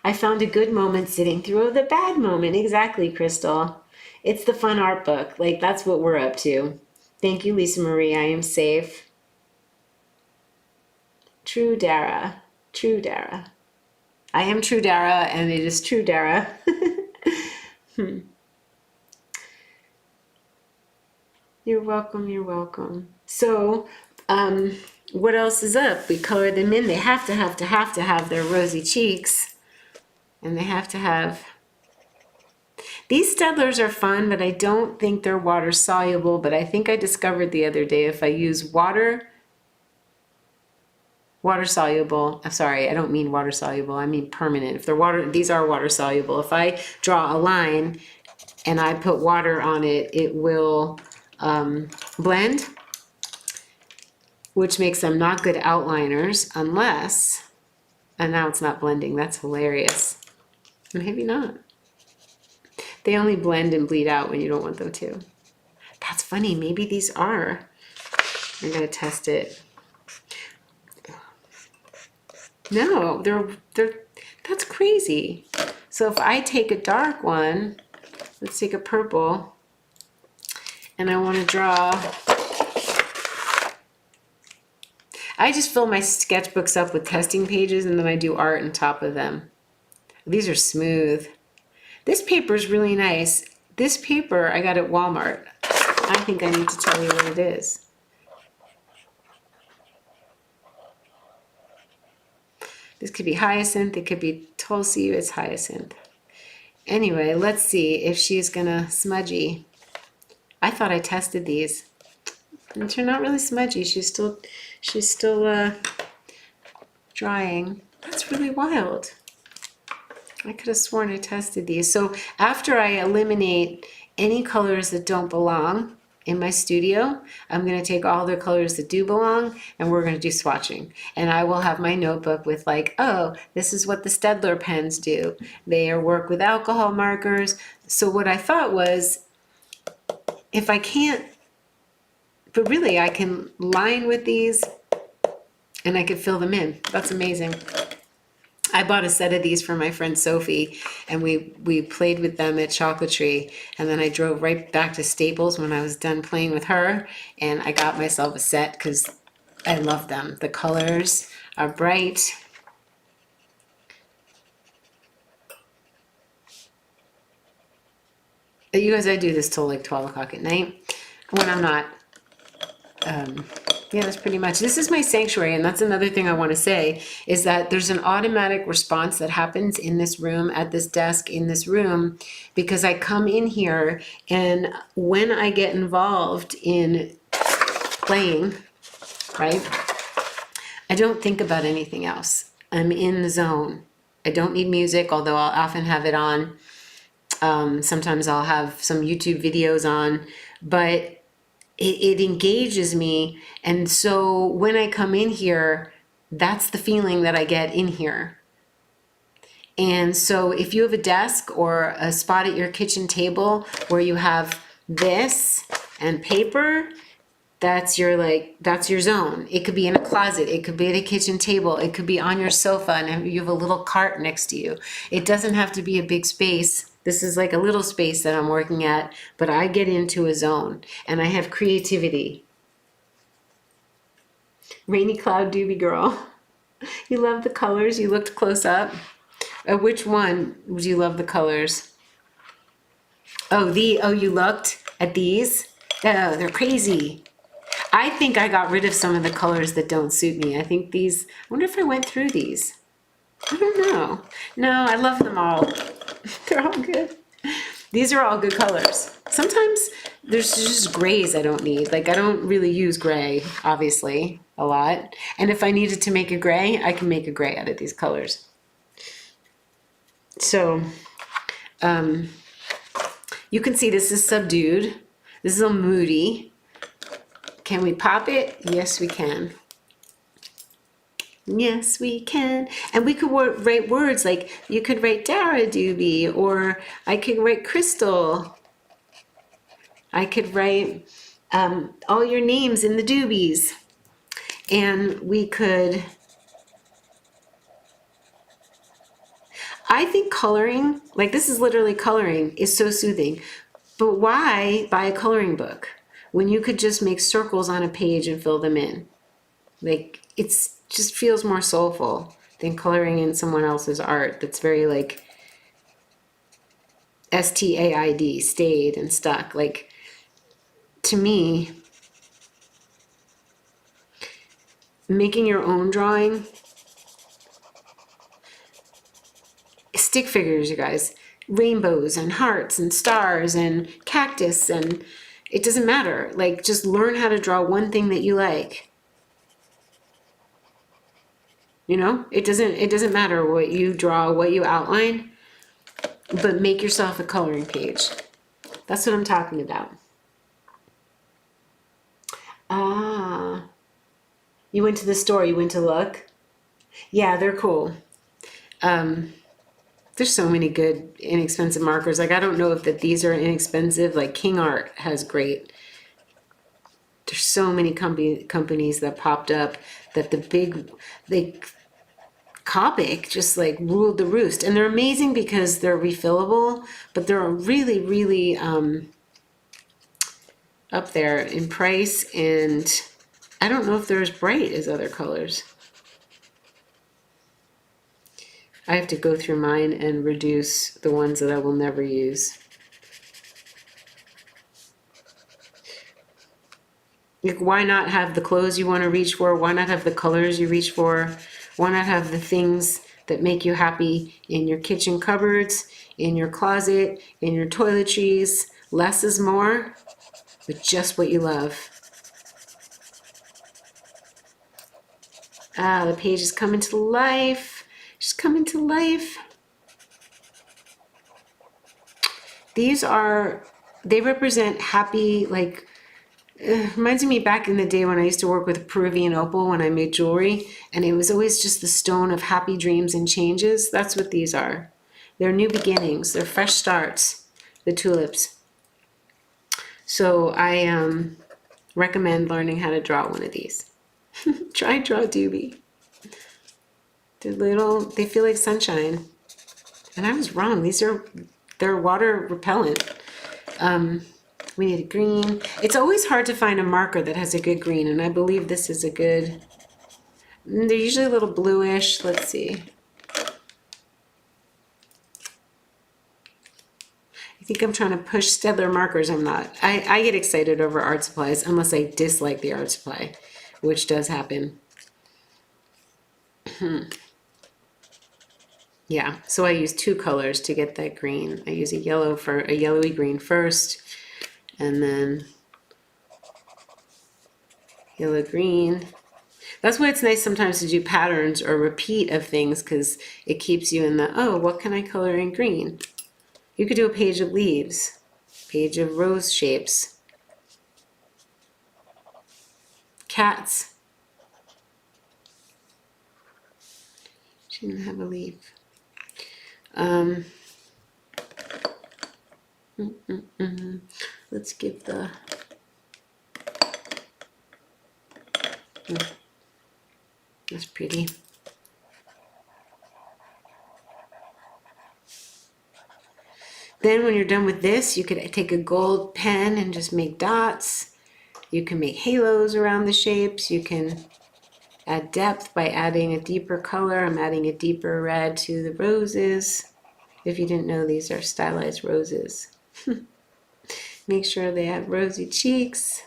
I found a good moment sitting through the bad moment. Exactly, Crystal. It's the fun art book. Like, that's what we're up to. Thank you, Lisa Marie. I am safe. True Dara. True Dara. I am True Dara, and it is True Dara. You're welcome, you're welcome. So, what else is up? We color them in. They have to have their rosy cheeks. And they have to have... These Staedtlers are fun, but I don't think they're water soluble. But I think I discovered the other day if I use water soluble, I'm sorry, I don't mean water soluble, I mean permanent. If they're water, these are water soluble. If I draw a line and I put water on it, it will blend, which makes them not good outliners unless, and now it's not blending, that's hilarious. Maybe not. They only blend and bleed out when you don't want them to. That's funny, maybe these are. I'm gonna test it. No, they're that's crazy. So if I take a dark one, let's take a purple, and I want to draw, I just fill my sketchbooks up with testing pages, and then I do art on top of them. These are smooth. This paper is really nice. This paper I got at Walmart. I think I need to tell you what it is. This could be hyacinth, it could be tulsi, it's hyacinth. Anyway, let's see if she's gonna smudgy. I thought I tested these. And they're not really smudgy. She's still drying. That's really wild. I could have sworn I tested these. So after I eliminate any colors that don't belong in my studio, I'm going to take all the colors that do belong, and we're going to do swatching. And I will have my notebook with like, oh, this is what the Staedtler pens do. They work with alcohol markers. So what I thought was, if I can't, but really I can line with these and I could fill them in. That's amazing. I bought a set of these for my friend Sophie, and we played with them at Chocolate Tree, and then I drove right back to Staples when I was done playing with her, and I got myself a set because I love them. The colors are bright. You guys, I do this till like 12 o'clock at night when I'm not. Yeah, that's pretty much. This is my sanctuary, and that's another thing I want to say, is that there's an automatic response that happens in this room, at this desk, in this room, because I come in here, and when I get involved in playing, right, I don't think about anything else. I'm in the zone. I don't need music, although I'll often have it on. Sometimes I'll have some YouTube videos on, but it engages me. And so when I come in here, that's the feeling that I get in here. And so if you have a desk or a spot at your kitchen table where you have this and paper, that's your zone. It could be in a closet, it could be at a kitchen table, it could be on your sofa and you have a little cart next to you. It doesn't have to be a big space. This is like a little space that I'm working at, but I get into a zone and I have creativity. Rainy Cloud Doobie Girl. You love the colors? You looked close up. Which one would you love the colors? Oh, you looked at these? Oh, they're crazy. I think I got rid of some of the colors that don't suit me. I think these, I wonder if I went through these. I don't know. No, I love them all. They're all good. These are all good colors. Sometimes there's just grays I don't need. Like I don't really use gray, obviously, a lot. And if I needed to make a gray, I can make a gray out of these colors. So, you can see this is subdued. This is a moody. Can we pop it? Yes, we can. Yes, we can. And we could write words like, you could write Dara Doobie, or I could write Crystal. I could write all your names in the doobies. And we could, I think coloring, like this is literally coloring, is so soothing. But why buy a coloring book when you could just make circles on a page and fill them in? Like, it's just feels more soulful than coloring in someone else's art that's very like STAID, stayed and stuck. Like, to me, making your own drawing, stick figures, you guys, rainbows and hearts and stars and cactus, and it doesn't matter. Like, just learn how to draw one thing that you like. You know, it doesn't matter what you draw, what you outline, but make yourself a coloring page. That's what I'm talking about. Ah, you went to the store, you went to look? Yeah, they're cool. There's so many good inexpensive markers. Like, I don't know if that these are inexpensive. Like King Art has great. There's so many companies that popped up that Copic just like ruled the roost, and they're amazing because they're refillable, but they're really, really up there in price, and I don't know if they're as bright as other colors. I have to go through mine and reduce the ones that I will never use. Like, why not have the clothes you want to reach for? Why not have the colors you reach for? Why not have the things that make you happy in your kitchen cupboards, in your closet, in your toiletries? Less is more, but just what you love. Ah, the page is coming to life. Just coming to life. These are, they represent happy, like, reminds me back in the day when I used to work with Peruvian opal when I made jewelry, and it was always just the stone of happy dreams and changes. That's what these are. They're new beginnings. They're fresh starts. the tulips. So I recommend learning how to draw one of these. Try draw doobie. They feel like sunshine. And I was wrong. They're water repellent. We need a green. It's always hard to find a marker that has a good green, and I believe this is a good. They're usually a little bluish. Let's see. I think I'm trying to push Staedtler markers. I'm not. I get excited over art supplies unless I dislike the art supply, which does happen. Yeah, so I use two colors to get that green. I use a yellowy green first, and then yellow green. That's why it's nice sometimes to do patterns or repeat of things, because it keeps you in the, oh, what can I color in green? You could do a page of leaves, page of rose shapes, cats. She didn't have a leaf. Let's give the that's pretty. Then when you're done with this, you could take a gold pen and just make dots. You can make halos around the shapes. You can add depth by adding a deeper color. I'm adding a deeper red to the roses. If you didn't know, these are stylized roses. Make sure they have rosy cheeks.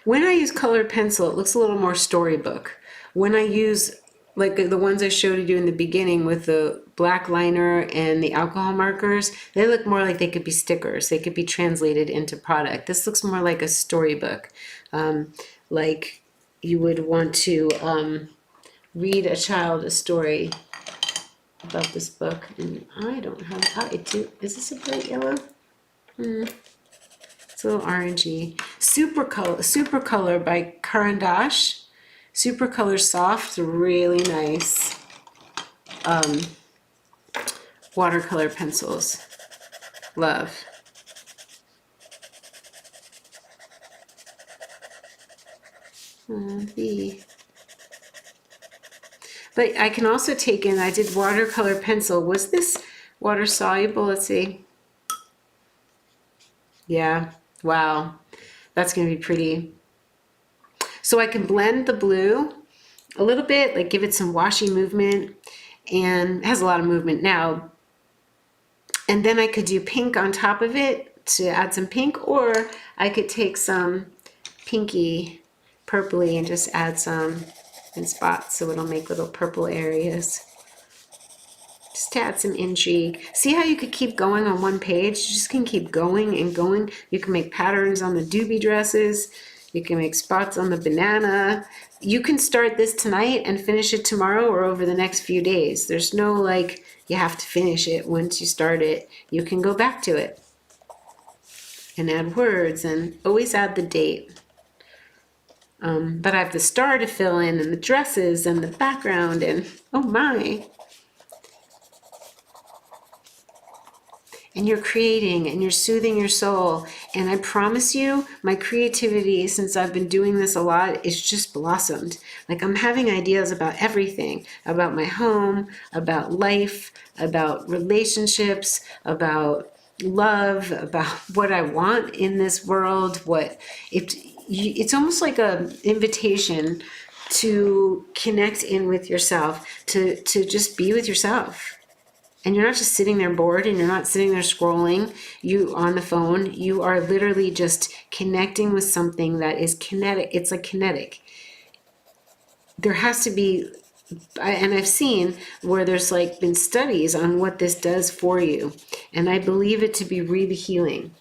When I use colored pencil, it looks a little more storybook. When I use like the ones I showed you in the beginning with the black liner and the alcohol markers, they look more like they could be stickers. They could be translated into product. This looks more like a storybook. Like you would want to read a child a story about this book. And I don't have, is this a bright yellow? It's a little orangey. Super color by Caran d'Ache. Super color soft, really nice watercolor pencils. Love. But I can also take in, I did watercolor pencil. Was this water soluble? Let's see. Yeah, wow. That's going to be pretty. So I can blend the blue a little bit, like give it some washy movement, and it has a lot of movement now. And then I could do pink on top of it to add some pink, or I could take some pinky purpley and just add some in spots so it'll make little purple areas. Just to add some intrigue. See how you could keep going on one page? You just can keep going and going. You can make patterns on the doobie dresses. You can make spots on the banana. You can start this tonight and finish it tomorrow or over the next few days. There's no like, you have to finish it once you start it. You can go back to it and add words and always add the date. But I have the star to fill in and the dresses and the background and oh my. And you're creating and you're soothing your soul. And I promise you, my creativity, since I've been doing this a lot, is just blossomed. Like I'm having ideas about everything, about my home, about life, about relationships, about love, about what I want in this world. It's almost like an invitation to connect in with yourself, to just be with yourself. And you're not just sitting there bored and you're not sitting there scrolling you on the phone. You are literally just connecting with something that is kinetic. It's like kinetic. There has to be, and I've seen where there's like been studies on what this does for you. And I believe it to be really healing.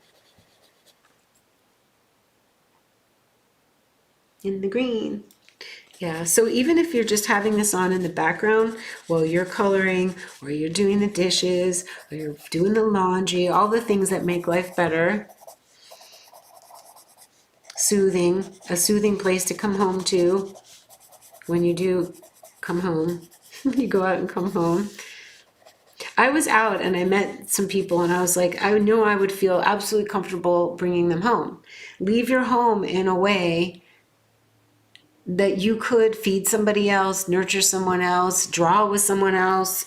In the green. Yeah, so even if you're just having this on in the background while you're coloring or you're doing the dishes or you're doing the laundry, all the things that make life better, a soothing place to come home to when you do come home. You go out and come home. I was out and I met some people and I was like, I know I would feel absolutely comfortable bringing them home. Leave your home in a way that you could feed somebody else, nurture someone else, draw with someone else,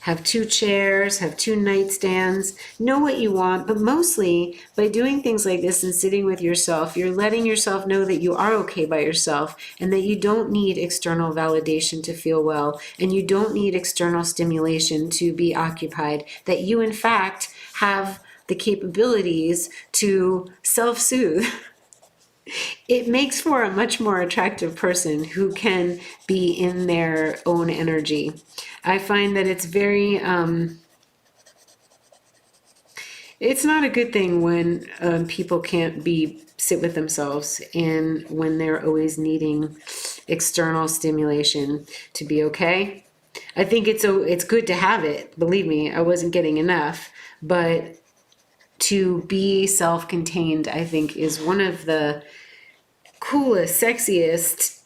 have 2 chairs, have 2 nightstands, know what you want, but mostly by doing things like this and sitting with yourself, you're letting yourself know that you are okay by yourself and that you don't need external validation to feel well, and you don't need external stimulation to be occupied, that you in fact have the capabilities to self-soothe. It makes for a much more attractive person who can be in their own energy. I find that it's very, it's not a good thing when people can't sit with themselves and when they're always needing external stimulation to be okay. I think it's good to have it. Believe me, I wasn't getting enough, but to be self-contained, I think, is one of the coolest, sexiest,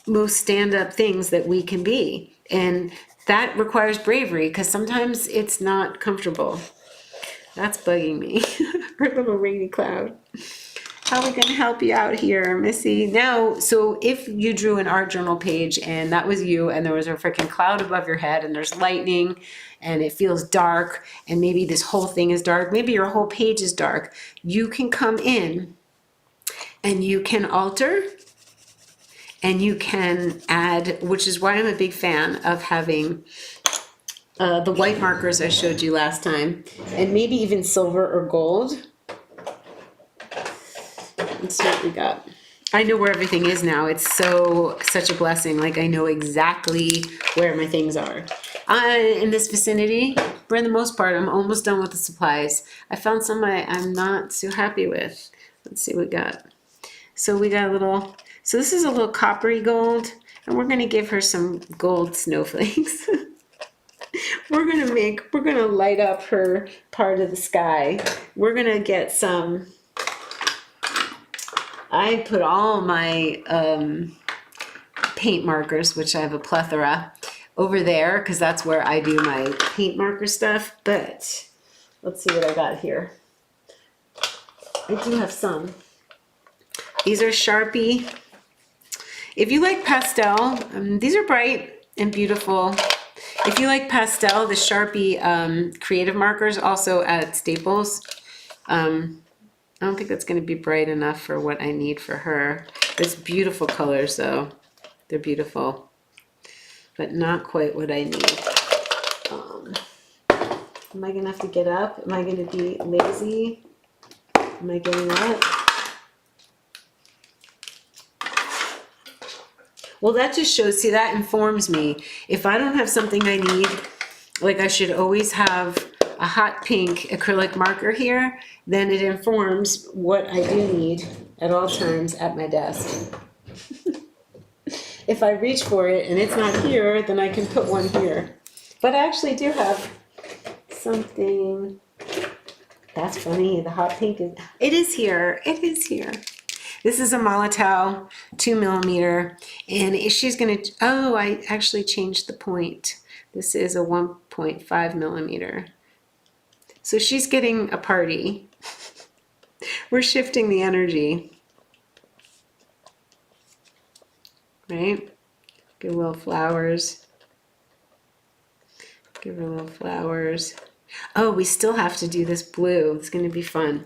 most stand-up things that we can be. And that requires bravery because sometimes it's not comfortable. That's bugging me. Our little rainy cloud. How are we going to help you out here, Missy? Now, so if you drew an art journal page and that was you and there was a freaking cloud above your head and there's lightning and it feels dark and maybe this whole thing is dark, maybe your whole page is dark, you can come in and you can alter and you can add, which is why I'm a big fan of having the white markers I showed you last time, and maybe even silver or gold. Let's see what we got. I know where everything is now. It's such a blessing. Like I know exactly where my things are. In this vicinity, for the most part, I'm almost done with the supplies. I found some I'm not so happy with. Let's see what we got. So we got so this is a little coppery gold, and we're gonna give her some gold snowflakes. We're gonna light up her part of the sky. We're gonna get some, I put all my paint markers, which I have a plethora, over there, because that's where I do my paint marker stuff, but let's see what I got here. I do have some. These are Sharpie. If you like pastel, these are bright and beautiful. If you like pastel, the Sharpie creative markers, also at Staples. I don't think that's going to be bright enough for what I need for her. It's beautiful colors though. They're beautiful, but not quite what I need. Am I going to have to get up? Am I going to be lazy? Am I getting up? Well, that just shows, see, that informs me. If I don't have something I need, like I should always have a hot pink acrylic marker here, then it informs what I do need at all times at my desk. If I reach for it and it's not here, then I can put one here. But I actually do have something. That's funny, the hot pink it is here, it is here. This is a Molotow 2mm, and she's gonna, oh, I actually changed the point. This is a 1.5mm. So she's getting a party. We're shifting the energy. Right? Give her little flowers. Give her little flowers. Oh, we still have to do this blue. It's gonna be fun.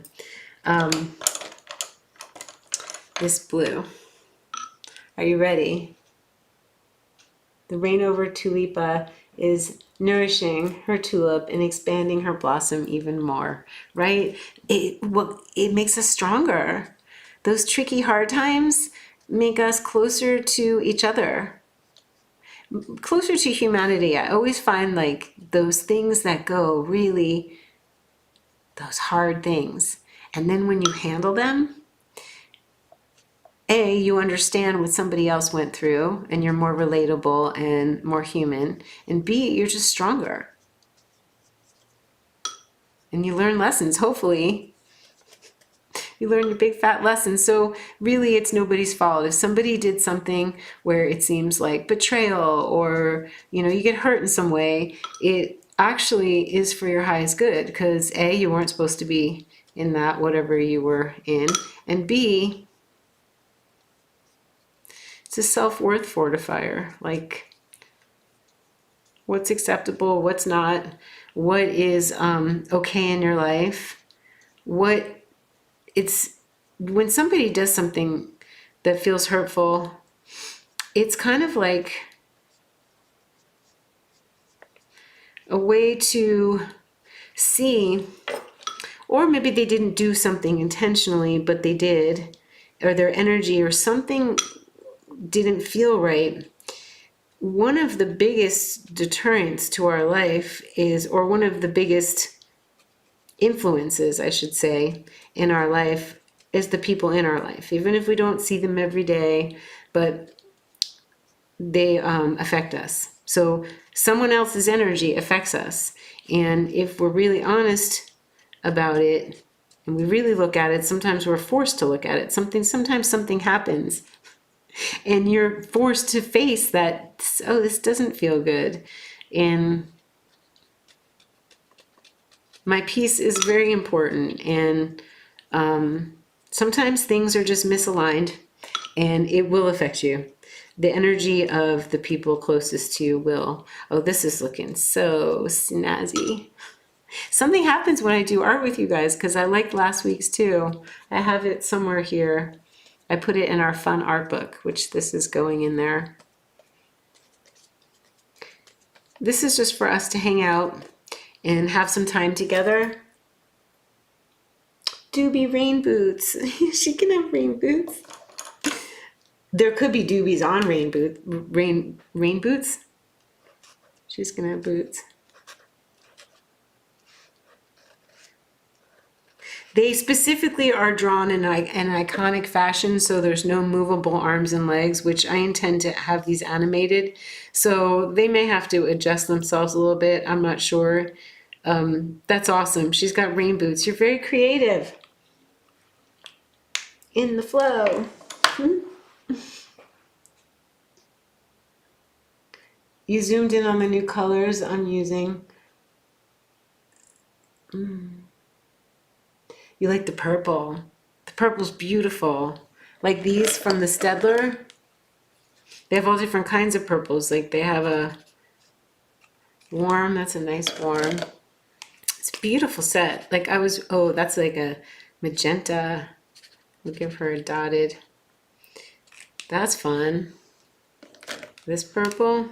This blue. Are you ready? The Rain Over Tulipa is nourishing her tulip and expanding her blossom even more, right? It makes us stronger. Those tricky hard times make us closer to each other, closer to humanity. I always find like those things that go really, those hard things, and then when you handle them, A, you understand what somebody else went through and you're more relatable and more human. And B, you're just stronger. And you learn lessons, hopefully. You learn your big fat lesson. So really it's nobody's fault. If somebody did something where it seems like betrayal or, you get hurt in some way, it actually is for your highest good because A, you weren't supposed to be in that, whatever you were in, and B, it's a self-worth fortifier. Like, what's acceptable, what's not, what is okay in your life, when somebody does something that feels hurtful, it's kind of like a way to see, or maybe they didn't do something intentionally, but they did, or their energy or something didn't feel right. One of the biggest deterrents to our life is, or one of the biggest influences, I should say, in our life is the people in our life. Even if we don't see them every day, but they affect us. So someone else's energy affects us. And if we're really honest about it and we really look at it, sometimes we're forced to look at it. Sometimes something happens and you're forced to face that, oh, this doesn't feel good. And my peace is very important. And sometimes things are just misaligned and it will affect you. The energy of the people closest to you will. Oh, this is looking so snazzy. Something happens when I do art with you guys because I liked last week's too. I have it somewhere here. I put it in our fun art book, which this is going in there. This is just for us to hang out and have some time together. Doobie rain boots. She can have rain boots. There could be doobies on rain boots. She's gonna have boots. They specifically are drawn in an iconic fashion, so there's no movable arms and legs, which I intend to have these animated. So they may have to adjust themselves a little bit. I'm not sure. That's awesome. She's got rain boots. You're very creative. In the flow. You zoomed in on the new colors I'm using. You like the purple. The purple's beautiful. Like these from the Stedler. They have all different kinds of purples. Like they have a warm, that's a nice warm. It's a beautiful set. Like oh, that's like a magenta. We'll give her a dotted. That's fun. This purple.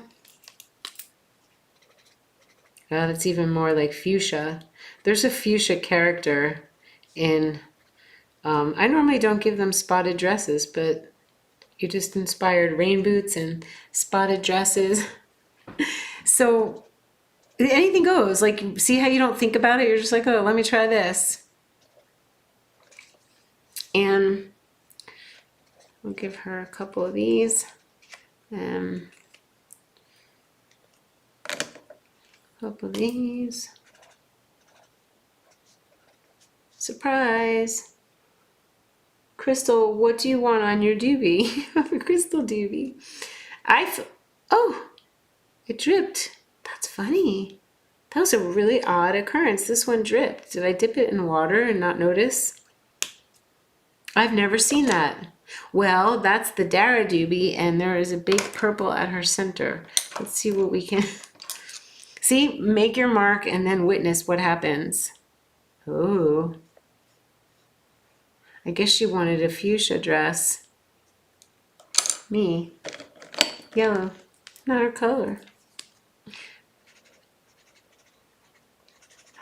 Oh, that's even more like fuchsia. There's a fuchsia character in, I normally don't give them spotted dresses, but you just inspired rain boots and spotted dresses. So anything goes. Like, see how you don't think about it? You're just like, oh, let me try this. And we'll give her a couple of these. A couple of these. Surprise. Crystal, what do you want on your doobie? Crystal doobie. Oh, it dripped. That's funny. That was a really odd occurrence. This one dripped. Did I dip it in water and not notice? I've never seen that. Well, that's the Dara doobie, and there is a big purple at her center. Let's see what we can... See, make your mark and then witness what happens. Oh. I guess she wanted a fuchsia dress. Me. Yellow. Not her color.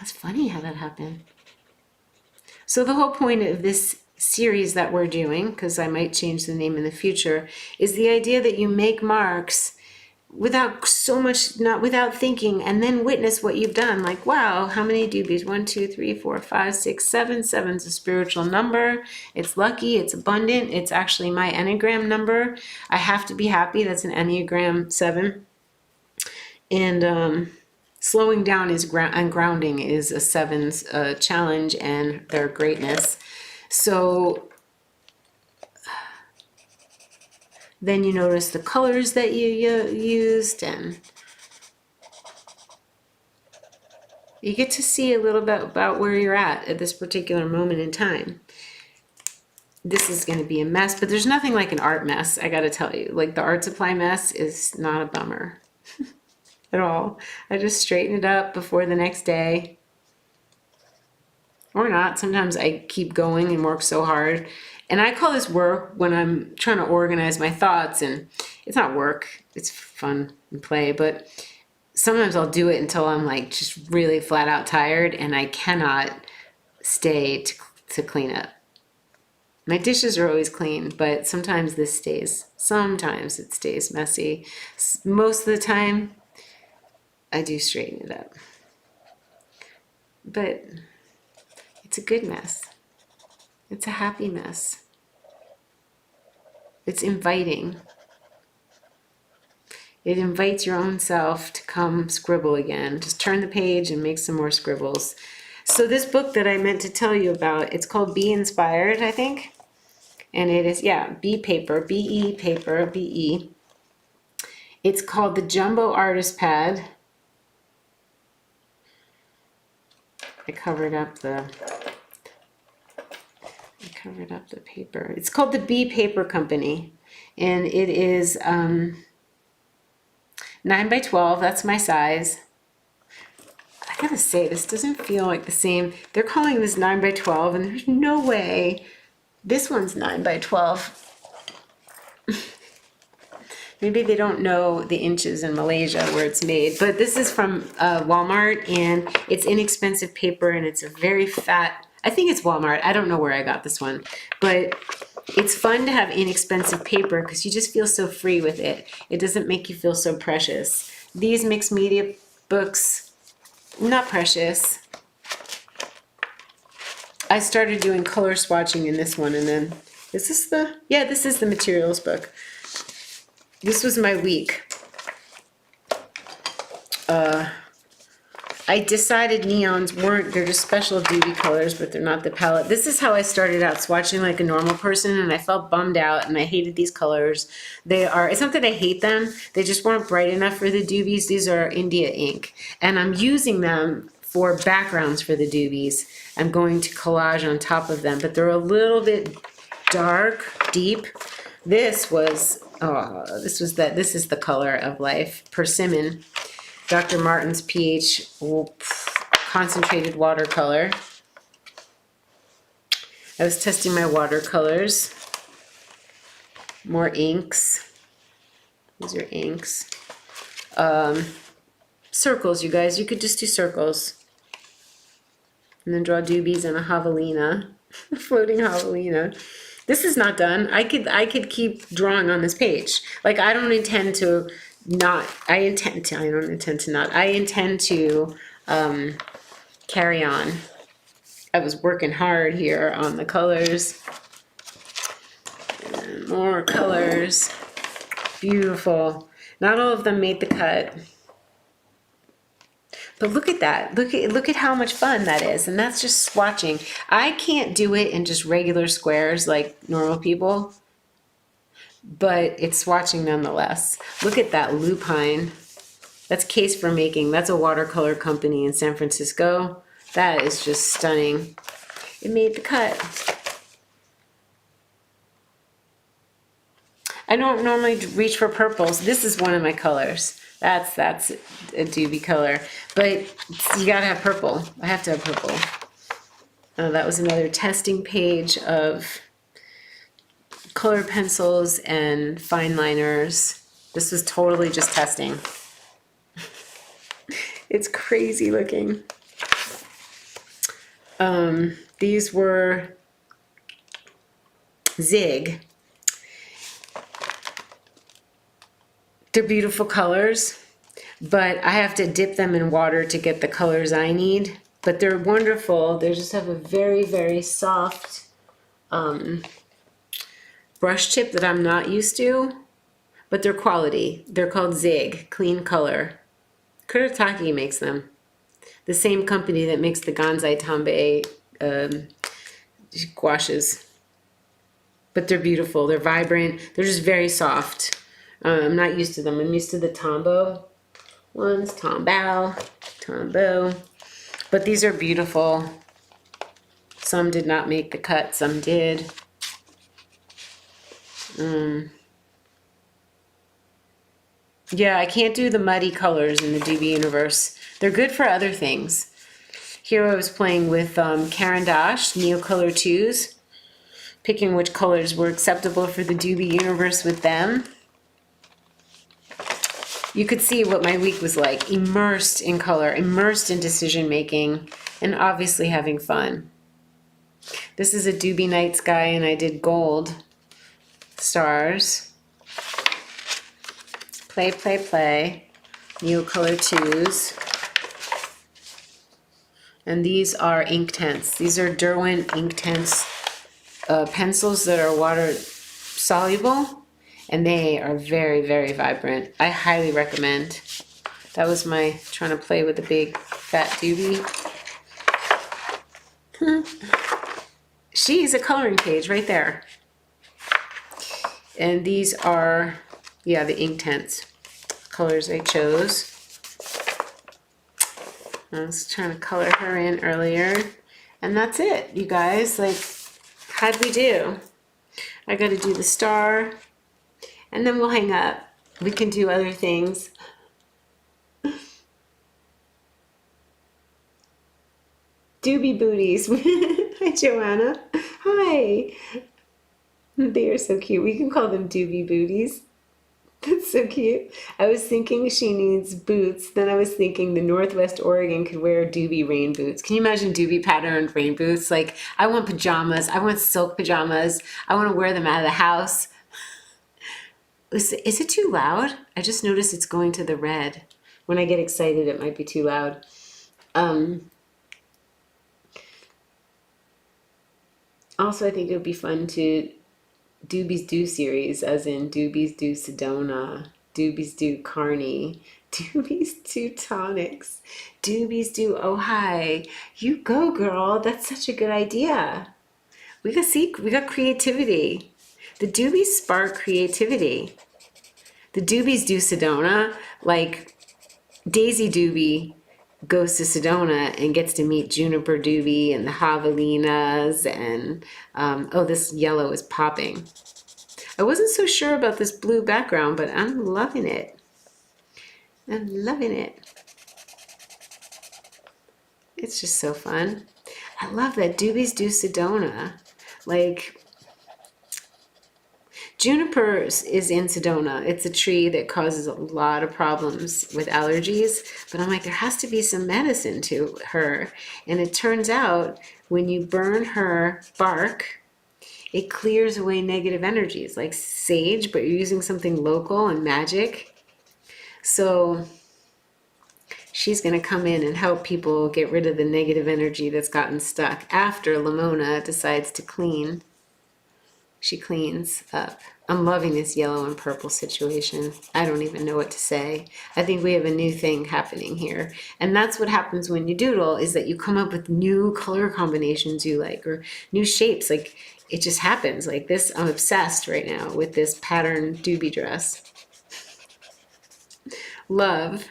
That's funny how that happened. So the whole point of this series that we're doing, because I might change the name in the future, is the idea that you make marks without without thinking, and then witness what you've done. Like, wow, how many doobies? 1, 2, 3, 4, 5, 6, 7. 7's a spiritual number. It's lucky. It's abundant. It's actually my Enneagram number. I have to be happy. That's an Enneagram 7. And slowing down and grounding is a 7's challenge and their greatness. So then you notice the colors that you used, and you get to see a little bit about where you're at this particular moment in time. This is going to be a mess, but there's nothing like an art mess, I got to tell you. Like the art supply mess is not a bummer at all. I just straighten it up before the next day. Or not. Sometimes I keep going and work so hard. And I call this work when I'm trying to organize my thoughts, and it's not work. It's fun and play, but sometimes I'll do it until I'm like just really flat out tired and I cannot stay to clean up. My dishes are always clean, but sometimes it stays messy. Most of the time, I do straighten it up. But it's a good mess. It's a happy mess. It's inviting. It invites your own self to come scribble again. Just turn the page and make some more scribbles. So this book that I meant to tell you about, it's called Be Inspired, I think. And it is, yeah, B paper, B-E paper, B-E. It's called the Jumbo Artist Pad. I covered up the paper. It's called the B Paper Company. And it is 9 by 12, that's my size. I gotta say, this doesn't feel like the same. They're calling this 9 by 12, and there's no way this one's 9 by 12. Maybe they don't know the inches in Malaysia where it's made, but this is from Walmart, and it's inexpensive paper, and it's a very fat, I think it's Walmart. I don't know where I got this one, but it's fun to have inexpensive paper because you just feel so free with it. It doesn't make you feel so precious. These mixed media books, not precious. I started doing color swatching in this one, and then this is the materials book. This was my week. I decided neons they're just special duty colors, but they're not the palette. This is how I started out, swatching like a normal person, and I felt bummed out, and I hated these colors. It's not that I hate them, they just weren't bright enough for the doobies. These are India ink, and I'm using them for backgrounds for the doobies. I'm going to collage on top of them, but they're a little bit dark, deep. This is the color of life, Persimmon. Dr. Martin's pH concentrated watercolor. I was testing my watercolors. More inks. These are inks. Circles, you guys. You could just do circles. And then draw doobies and a javelina. Floating javelina. This is not done. I could keep drawing on this page. Like, I intend to carry on. I was working hard here on the colors. And more colors. Beautiful. Not all of them made the cut. But look at that. Look at how much fun that is. And that's just swatching. I can't do it in just regular squares like normal people, but it's swatching nonetheless. Look at that lupine. That's Case for Making. That's a watercolor company in San Francisco. That is just stunning. It made the cut. I don't normally reach for purples. This is one of my colors. That's a doobie color, but you gotta have purple. I have to have purple. That was another testing page of color pencils and fine liners. This was totally just testing. It's crazy looking. These were Zig. They're beautiful colors, but I have to dip them in water to get the colors I need. But they're wonderful. They just have a very, very soft brush tip that I'm not used to, but they're quality. They're called Zig, Clean Color. Kuretake makes them. The same company that makes the Gansai Tambay gouaches. But they're beautiful. They're vibrant. They're just very soft. I'm not used to them. I'm used to the Tombow ones. Tombow. But these are beautiful. Some did not make the cut. Some did. Yeah, I can't do the muddy colors in the DB universe. They're good for other things. Here I was playing with Caran d'Ache, Neocolor 2s, picking which colors were acceptable for the DB universe with them. You could see what my week was like, immersed in color, immersed in decision making, and obviously having fun. This is a Doobie Night Sky, and I did gold stars. Play, play, play. Neocolor 2s. And these are Inktense. These are Derwent Inktense pencils that are water soluble, and they are very, very vibrant. I highly recommend. That was my trying to play with a big fat doobie. She's a coloring page right there. And these are, yeah, the Inktense colors I chose. I was trying to color her in earlier. And that's it, you guys. Like, how'd we do? I gotta do the star, and then we'll hang up. We can do other things. Doobie booties. Hi, Joanna. Hi. They are so cute. We can call them doobie booties. That's so cute. I was thinking she needs boots. Then I was thinking the Northwest Oregon could wear doobie rain boots. Can you imagine doobie patterned rain boots? Like, I want pajamas. I want silk pajamas. I want to wear them out of the house. Is it too loud? I just noticed it's going to the red. When I get excited, it might be too loud. Also, I think it would be fun to Doobies Do series, as in Doobies Do Sedona, Doobies Do Carney, Doobies Do Tonics, Doobies Do Ojai. You go, girl. That's such a good idea. We got creativity. The Doobies spark creativity. The Doobies Do Sedona, like Daisy Doobie goes to Sedona and gets to meet Juniper Doobie and the Javelinas, and oh, this yellow is popping. I wasn't so sure about this blue background, but I'm loving it. I'm loving it. It's just so fun. I love that Doobies Do Sedona. Like, juniper is in Sedona. It's a tree that causes a lot of problems with allergies, but I'm like, there has to be some medicine to her. And it turns out when you burn her bark, it clears away negative energies, like sage, but you're using something local and magic. So she's going to come in and help people get rid of the negative energy that's gotten stuck after Lamona decides to clean. She cleans up. I'm loving this yellow and purple situation. I don't even know what to say. I think we have a new thing happening here. And that's what happens when you doodle, is that you come up with new color combinations you like, or new shapes. Like, it just happens. Like this, I'm obsessed right now with this pattern doobie dress. Love,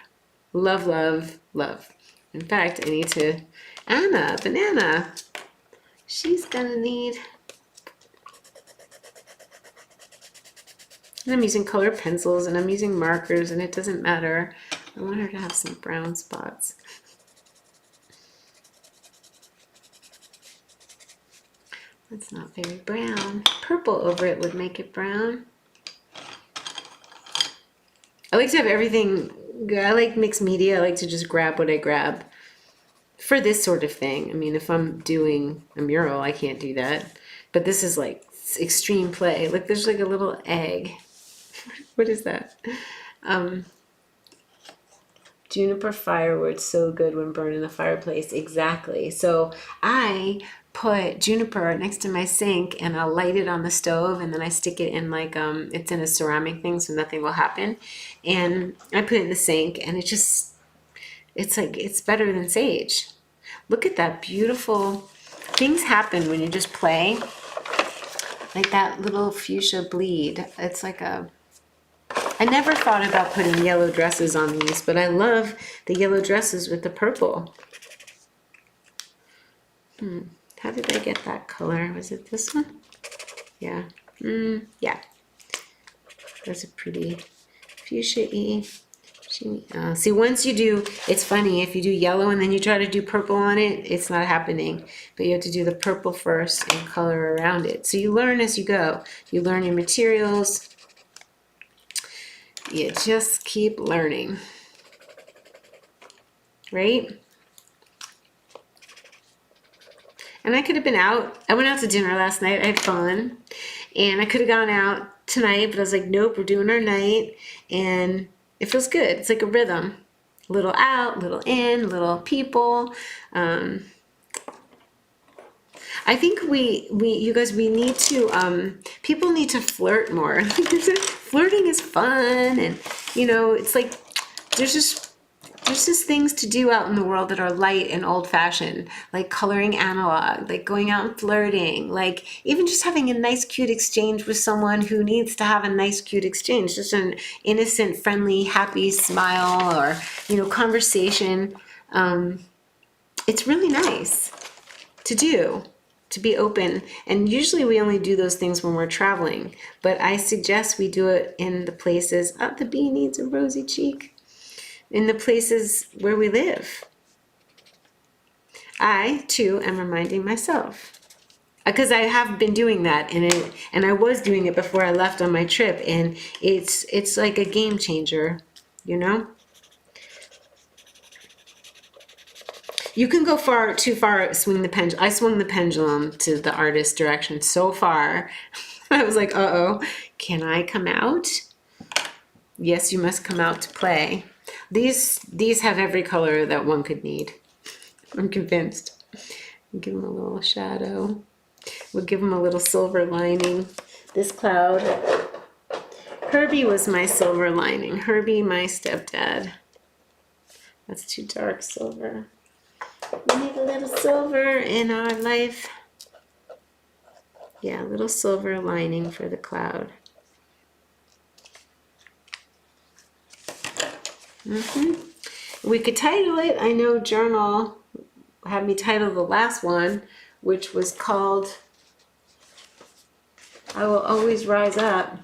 love, love, love. In fact, I need to, Anna, banana. She's gonna need, and I'm using colored pencils and I'm using markers, and it doesn't matter. I want her to have some brown spots. That's not very brown. Purple over it would make it brown. I like to have everything, I like mixed media. I like to just grab what I grab for this sort of thing. I mean, if I'm doing a mural, I can't do that. But this is like extreme play. Look, there's like a little egg. What is that? Juniper firewood, so good when burned in the fireplace. Exactly. So I put juniper next to my sink, and I'll light it on the stove, and then I stick it in like it's in a ceramic thing, so nothing will happen. And I put it in the sink, and it's like, it's better than sage. Look at that beautiful things happen when you just play. Like that little fuchsia bleed. It's like a... I never thought about putting yellow dresses on these, but I love the yellow dresses with the purple. How did I get that color? Was it this one? Yeah. Yeah. That's a pretty fuchsia-y. See, once you do, it's funny, if you do yellow and then you try to do purple on it, it's not happening. But you have to do the purple first and color around it. So you learn as you go. You learn your materials. You just keep learning. Right? And I could have been out. I went out to dinner last night. I had fun. And I could have gone out tonight, but I was like, nope, we're doing our night. And it feels good. It's like a rhythm. Little out, little in, little people. I think you guys, we need to, people need to flirt more. Flirting is fun. And, you know, it's like, there's just things to do out in the world that are light and old-fashioned, like coloring analog, like going out and flirting, like even just having a nice, cute exchange with someone who needs to have a nice, cute exchange, just an innocent, friendly, happy smile or, you know, conversation. It's really nice to do, to be open. And usually we only do those things when we're traveling, but I suggest we do it in the places. Oh, the bee needs a rosy cheek. In the places where we live. I, too, am reminding myself. Because I have been doing that, and I was doing it before I left on my trip, and it's like a game changer, you know? You can go too far, swing the pendulum. I swung the pendulum to the artist direction so far. I was like, uh-oh, can I come out? Yes, you must come out to play. These have every color that one could need. I'm convinced. Give them a little shadow. We'll give them a little silver lining. This cloud. Herbie was my silver lining. Herbie, my stepdad. That's too dark silver. We need a little silver in our life. Yeah, a little silver lining for the cloud. We could title it, I know Journal had me title the last one, which was called I Will Always Rise Up.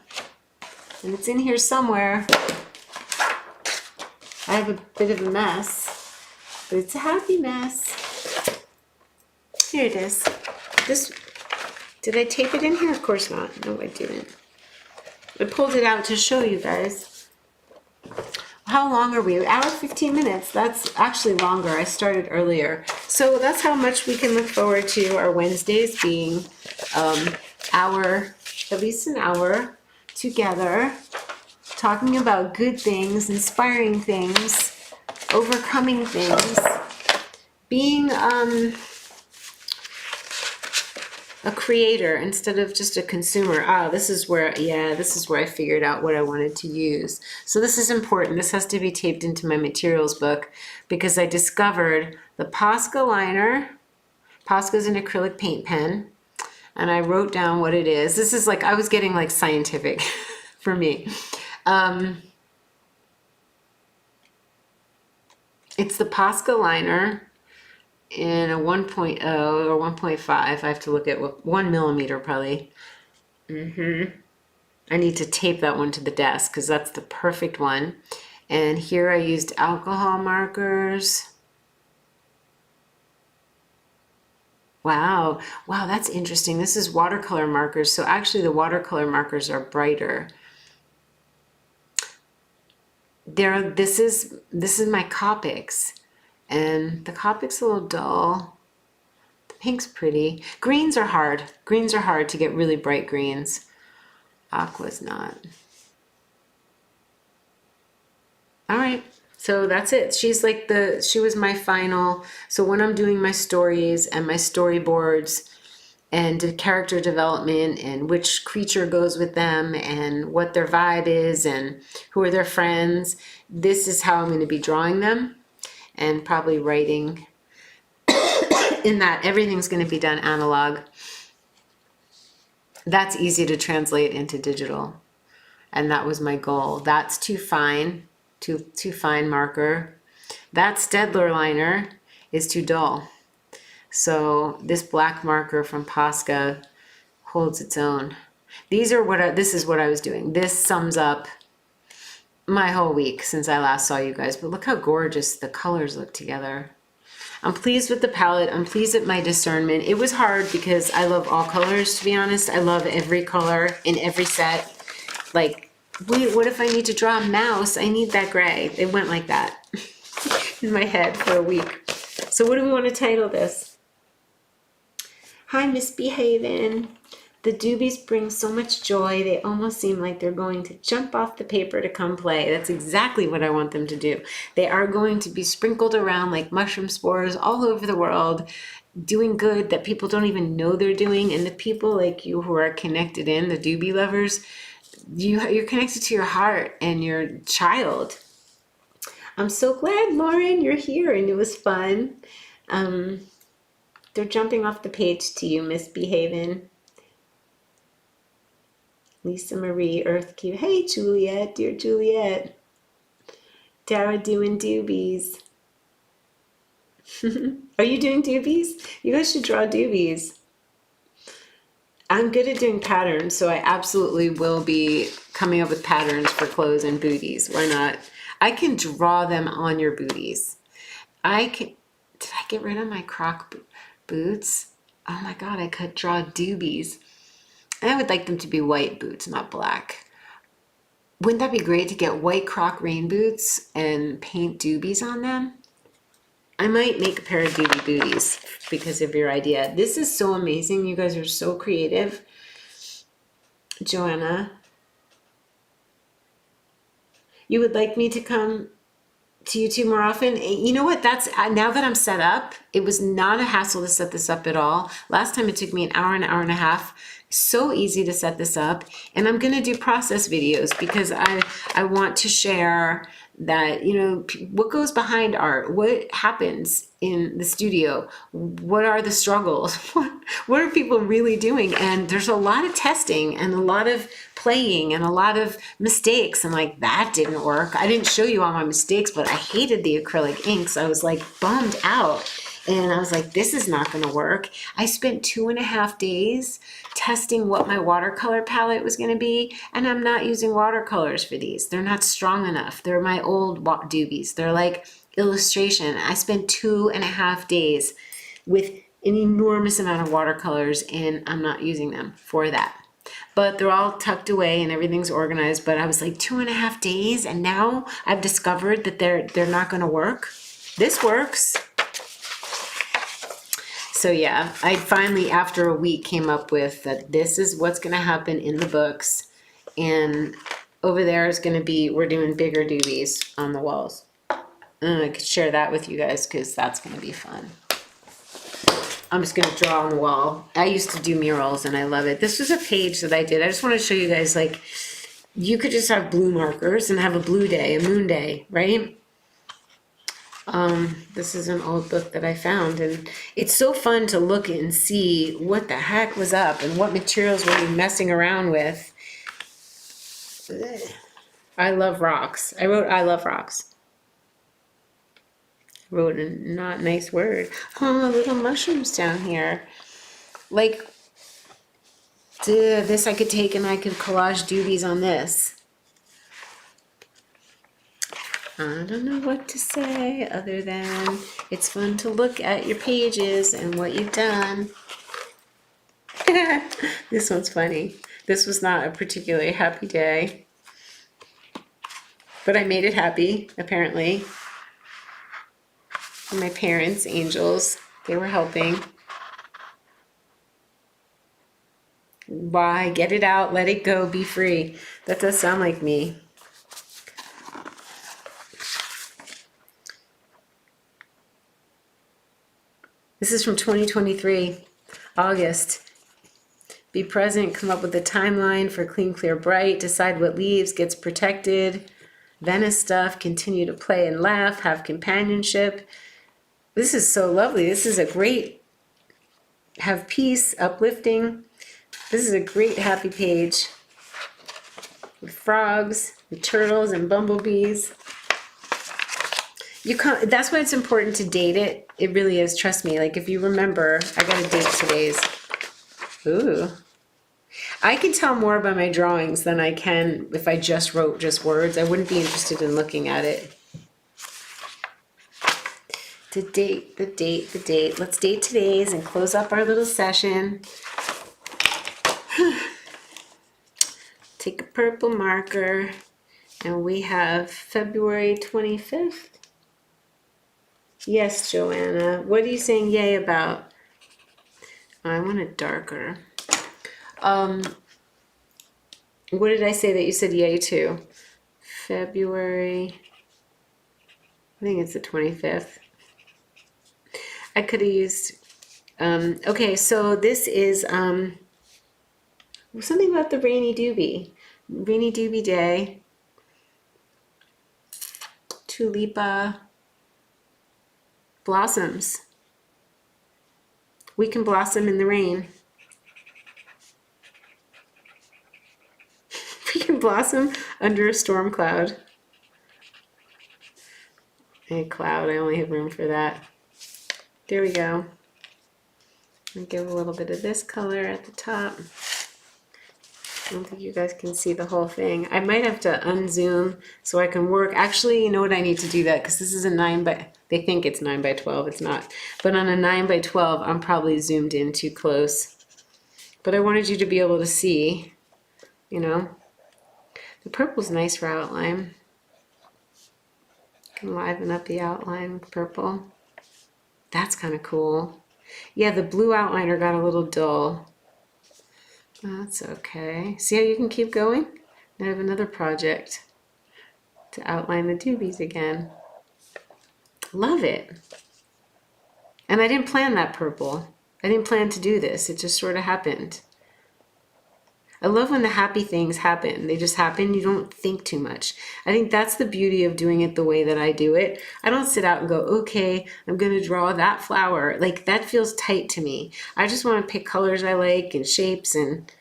And it's in here somewhere. I have a bit of a mess, but it's a happy mess. Here it is. Did I tape it in here? Of course not. No, I didn't. I pulled it out to show you guys. How long are we? An hour 15 minutes. That's actually longer. I started earlier. So that's how much we can look forward to our Wednesdays being at least an hour together, talking about good things, inspiring things, overcoming things, being a creator instead of just a consumer. This is where I figured out what I wanted to use. So this is important. This has to be taped into my materials book because I discovered the Posca liner. Posca is an acrylic paint pen, and I wrote down what it is. This is like, I was getting like scientific for me. It's the Posca liner in a 1.0 or 1.5. I have to look at 1 millimeter probably. I need to tape that one to the desk because that's the perfect one. And here I used alcohol markers. Wow, that's interesting. This is watercolor markers. So actually the watercolor markers are brighter. This is my Copics. And the Copic's a little dull. The pink's pretty. Greens are hard. Greens are hard to get really bright greens. Aqua's not. All right, so that's it. She was my final. So when I'm doing my stories and my storyboards and the character development and which creature goes with them and what their vibe is and who are their friends, this is how I'm going to be drawing them. And probably writing in that everything's going to be done analog. That's easy to translate into digital. And that was my goal. That's too fine, too fine marker. That Stedler liner is too dull. So this black marker from Posca holds its own. These are this is what I was doing. This sums up my whole week since I last saw you guys. But look how gorgeous the colors look together. I'm pleased with the palette. I'm pleased with my discernment. It was hard because I love all colors, to be honest. I love every color in every set. Like, wait, what if I need to draw a mouse? I need that gray. It went like that in my head for a week. So what do we want to title this? Hi, Misbehavin'. The doobies bring so much joy, they almost seem like they're going to jump off the paper to come play. That's exactly what I want them to do. They are going to be sprinkled around like mushroom spores all over the world, doing good that people don't even know they're doing. And the people like you who are connected in, the doobie lovers, you're connected to your heart and your child. I'm so glad, Lauren, you're here and it was fun. They're jumping off the page to you, Misbehavin'. Lisa Marie, Earth Cube. Hey, Juliet, dear Juliet. Dara doing doobies. Are you doing doobies? You guys should draw doobies. I'm good at doing patterns, so I absolutely will be coming up with patterns for clothes and booties. Why not? I can draw them on your booties. Did I get rid of my Croc boots? Oh my God, I could draw doobies. And I would like them to be white boots, not black. Wouldn't that be great to get white Croc rain boots and paint doobies on them? I might make a pair of doobie booties because of your idea. This is so amazing. You guys are so creative. Joanna, you would like me to come to YouTube more often? You know what, now that I'm set up, it was not a hassle to set this up at all. Last time it took me an hour and a half. So easy to set this up. And I'm gonna do process videos because I want to share that, you know, what goes behind art, what happens in the studio, what are the struggles, what are people really doing? And there's a lot of testing and a lot of playing and a lot of mistakes, and like, that didn't work. I didn't show you all my mistakes, but I hated the acrylic inks. I was like bummed out. And I was like, this is not gonna work. I spent 2.5 days testing what my watercolor palette was gonna be, and I'm not using watercolors for these. They're not strong enough. They're my old doobies. They're like illustration. I spent 2.5 days with an enormous amount of watercolors, and I'm not using them for that. But they're all tucked away and everything's organized. But I was like 2.5 days, and now I've discovered that they're not gonna work. This works. So yeah, I finally, after a week, came up with that this is what's going to happen in the books. And over there is going to be, we're doing bigger doobies on the walls. I could share that with you guys because that's going to be fun. I'm just going to draw on the wall. I used to do murals and I love it. This was a page that I did. I just want to show you guys, like, you could just have blue markers and have a blue day, a moon day, right? This is an old book that I found, and it's so fun to look and see what the heck was up and what materials were we messing around with. I love rocks. I wrote, I love rocks. I wrote a not nice word. Oh, little mushrooms down here. Like, this I could take and I could collage doobies on this. I don't know what to say other than it's fun to look at your pages and what you've done. This one's funny. This was not a particularly happy day, but I made it happy, apparently. And my parents, angels, they were helping. Why? Get it out, let it go, be free. That does sound like me. This is from 2023, August. Be present, come up with a timeline for clean, clear, bright, decide what leaves, gets protected, Venice stuff, continue to play and laugh, have companionship. This is so lovely. This is a great have peace, uplifting. This is a great happy page with frogs and turtles and bumblebees. That's why it's important to date it. It really is. Trust me. Like if you remember, I got to date today's. Ooh. I can tell more by my drawings than I can if I just wrote just words. I wouldn't be interested in looking at it. The date, the date, the date. Let's date today's and close up our little session. Take a purple marker, and we have February 25th. Yes, Joanna. What are you saying yay about? I want it darker. What did I say that you said yay to? February, I think it's the 25th. I could have used, okay, so this is something about the rainy doobie day. Tulipa blossoms. We can blossom in the rain. We can blossom under a storm cloud. A cloud, I only have room for that. There we go. I'll give a little bit of this color at the top. I don't think you guys can see the whole thing. I might have to unzoom so I can work. Actually, you know what? I need to do that because this is a 9 by, they think it's 9 by 12. It's not. But on a 9 by 12, I'm probably zoomed in too close. But I wanted you to be able to see, you know. The purple's nice for outline. Can liven up the outline with purple. That's kind of cool. Yeah, the blue outliner got a little dull. That's okay. See how you can keep going? I have another project to outline the doobies again. Love it. And I didn't plan that purple. I didn't plan to do this. It just sort of happened. I love when the happy things happen. They just happen. You don't think too much. I think that's the beauty of doing it the way that I do it. I don't sit out and go, okay, I'm going to draw that flower. Like that feels tight to me. I just want to pick colors I like and shapes and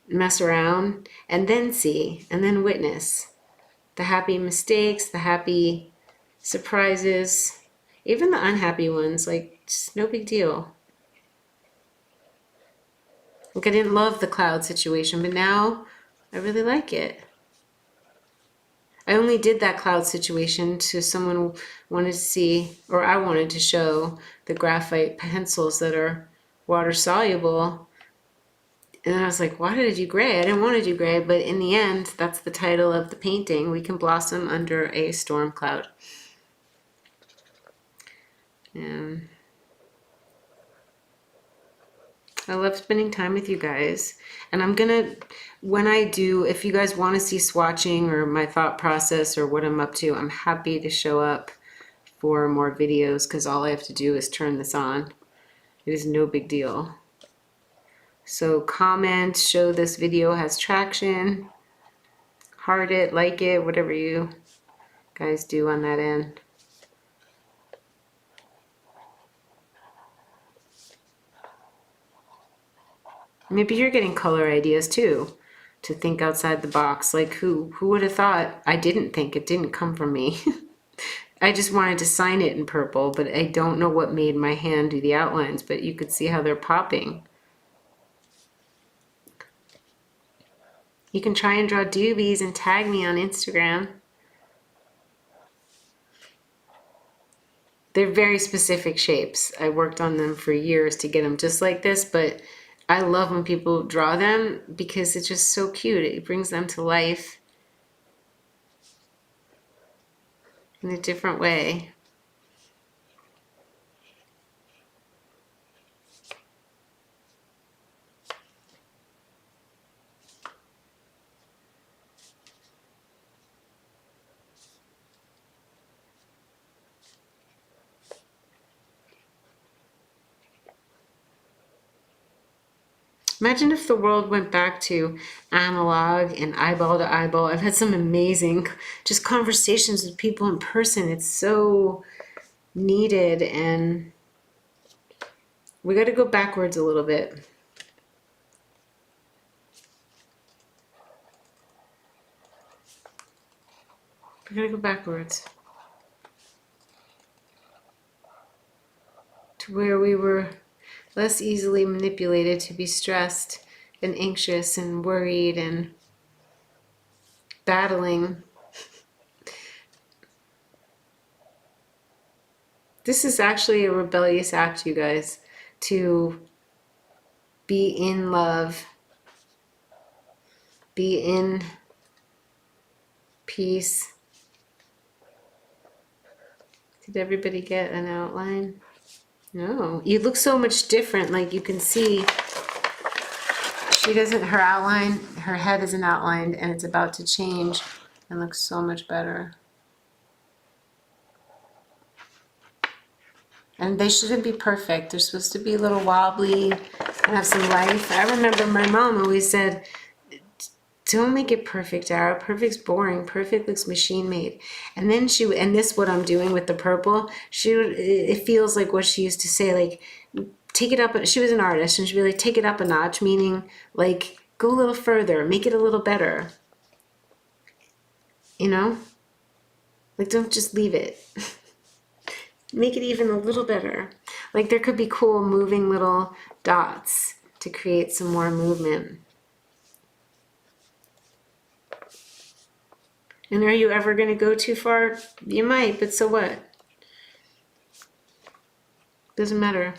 mess around and then see and then witness the happy mistakes, the happy surprises, even the unhappy ones. Like, just no big deal. Like I didn't love the cloud situation, but now I really like it. I only did that cloud situation to someone who wanted to see, or I wanted to show the graphite pencils that are water soluble. And I was like, why did I do gray? I didn't want to do gray, but in the end, that's the title of the painting. We can blossom under a storm cloud. And I love spending time with you guys. And I'm gonna, when I do, if you guys want to see swatching or my thought process or what I'm up to, I'm happy to show up for more videos because all I have to do is turn this on. It is no big deal. So comment, show this video has traction, heart it, like it, whatever you guys do on that end. Maybe you're getting color ideas too, to think outside the box. Like who would have thought? I didn't think, it didn't come from me. I just wanted to sign it in purple, but I don't know what made my hand do the outlines, but you could see how they're popping. You can try and draw doobies and tag me on Instagram. They're very specific shapes. I worked on them for years to get them just like this, but I love when people draw them because it's just so cute. It brings them to life in a different way. Imagine if the world went back to analog and eyeball to eyeball. I've had some amazing just conversations with people in person. It's so needed, and We got to go backwards a little bit. We got to go backwards. To where we were less easily manipulated to be stressed and anxious and worried and battling. This is actually a rebellious act, you guys, to be in love, be in peace. Did everybody get an outline? No, you look so much different. Like you can see, she doesn't, her outline, her head isn't outlined and it's about to change and looks so much better. And they shouldn't be perfect. They're supposed to be a little wobbly and have some life. I remember my mom always said, don't make it perfect, Ara. Perfect's boring. Perfect looks machine made. And then and this what I'm doing with the purple, it feels like what she used to say, like, take it up. She was an artist and she'd be like, take it up a notch, meaning like, go a little further, make it a little better. You know? Like, don't just leave it. Make it even a little better. Like there could be cool moving little dots to create some more movement. And are you ever going to go too far? You might, but so what? Doesn't matter.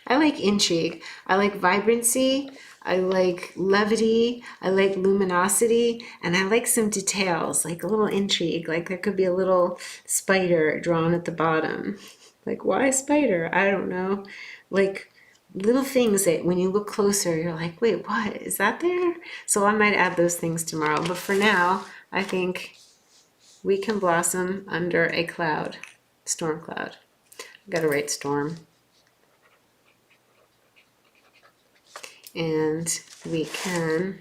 I like intrigue. I like vibrancy. I like levity. I like luminosity. And I like some details, like a little intrigue. Like there could be a little spider drawn at the bottom. Like, why a spider? I don't know. Like little things that when you look closer, you're like, wait, what? Is that there? So I might add those things tomorrow. But for now, I think we can blossom under a cloud. Storm cloud. I've got to write storm. And we can,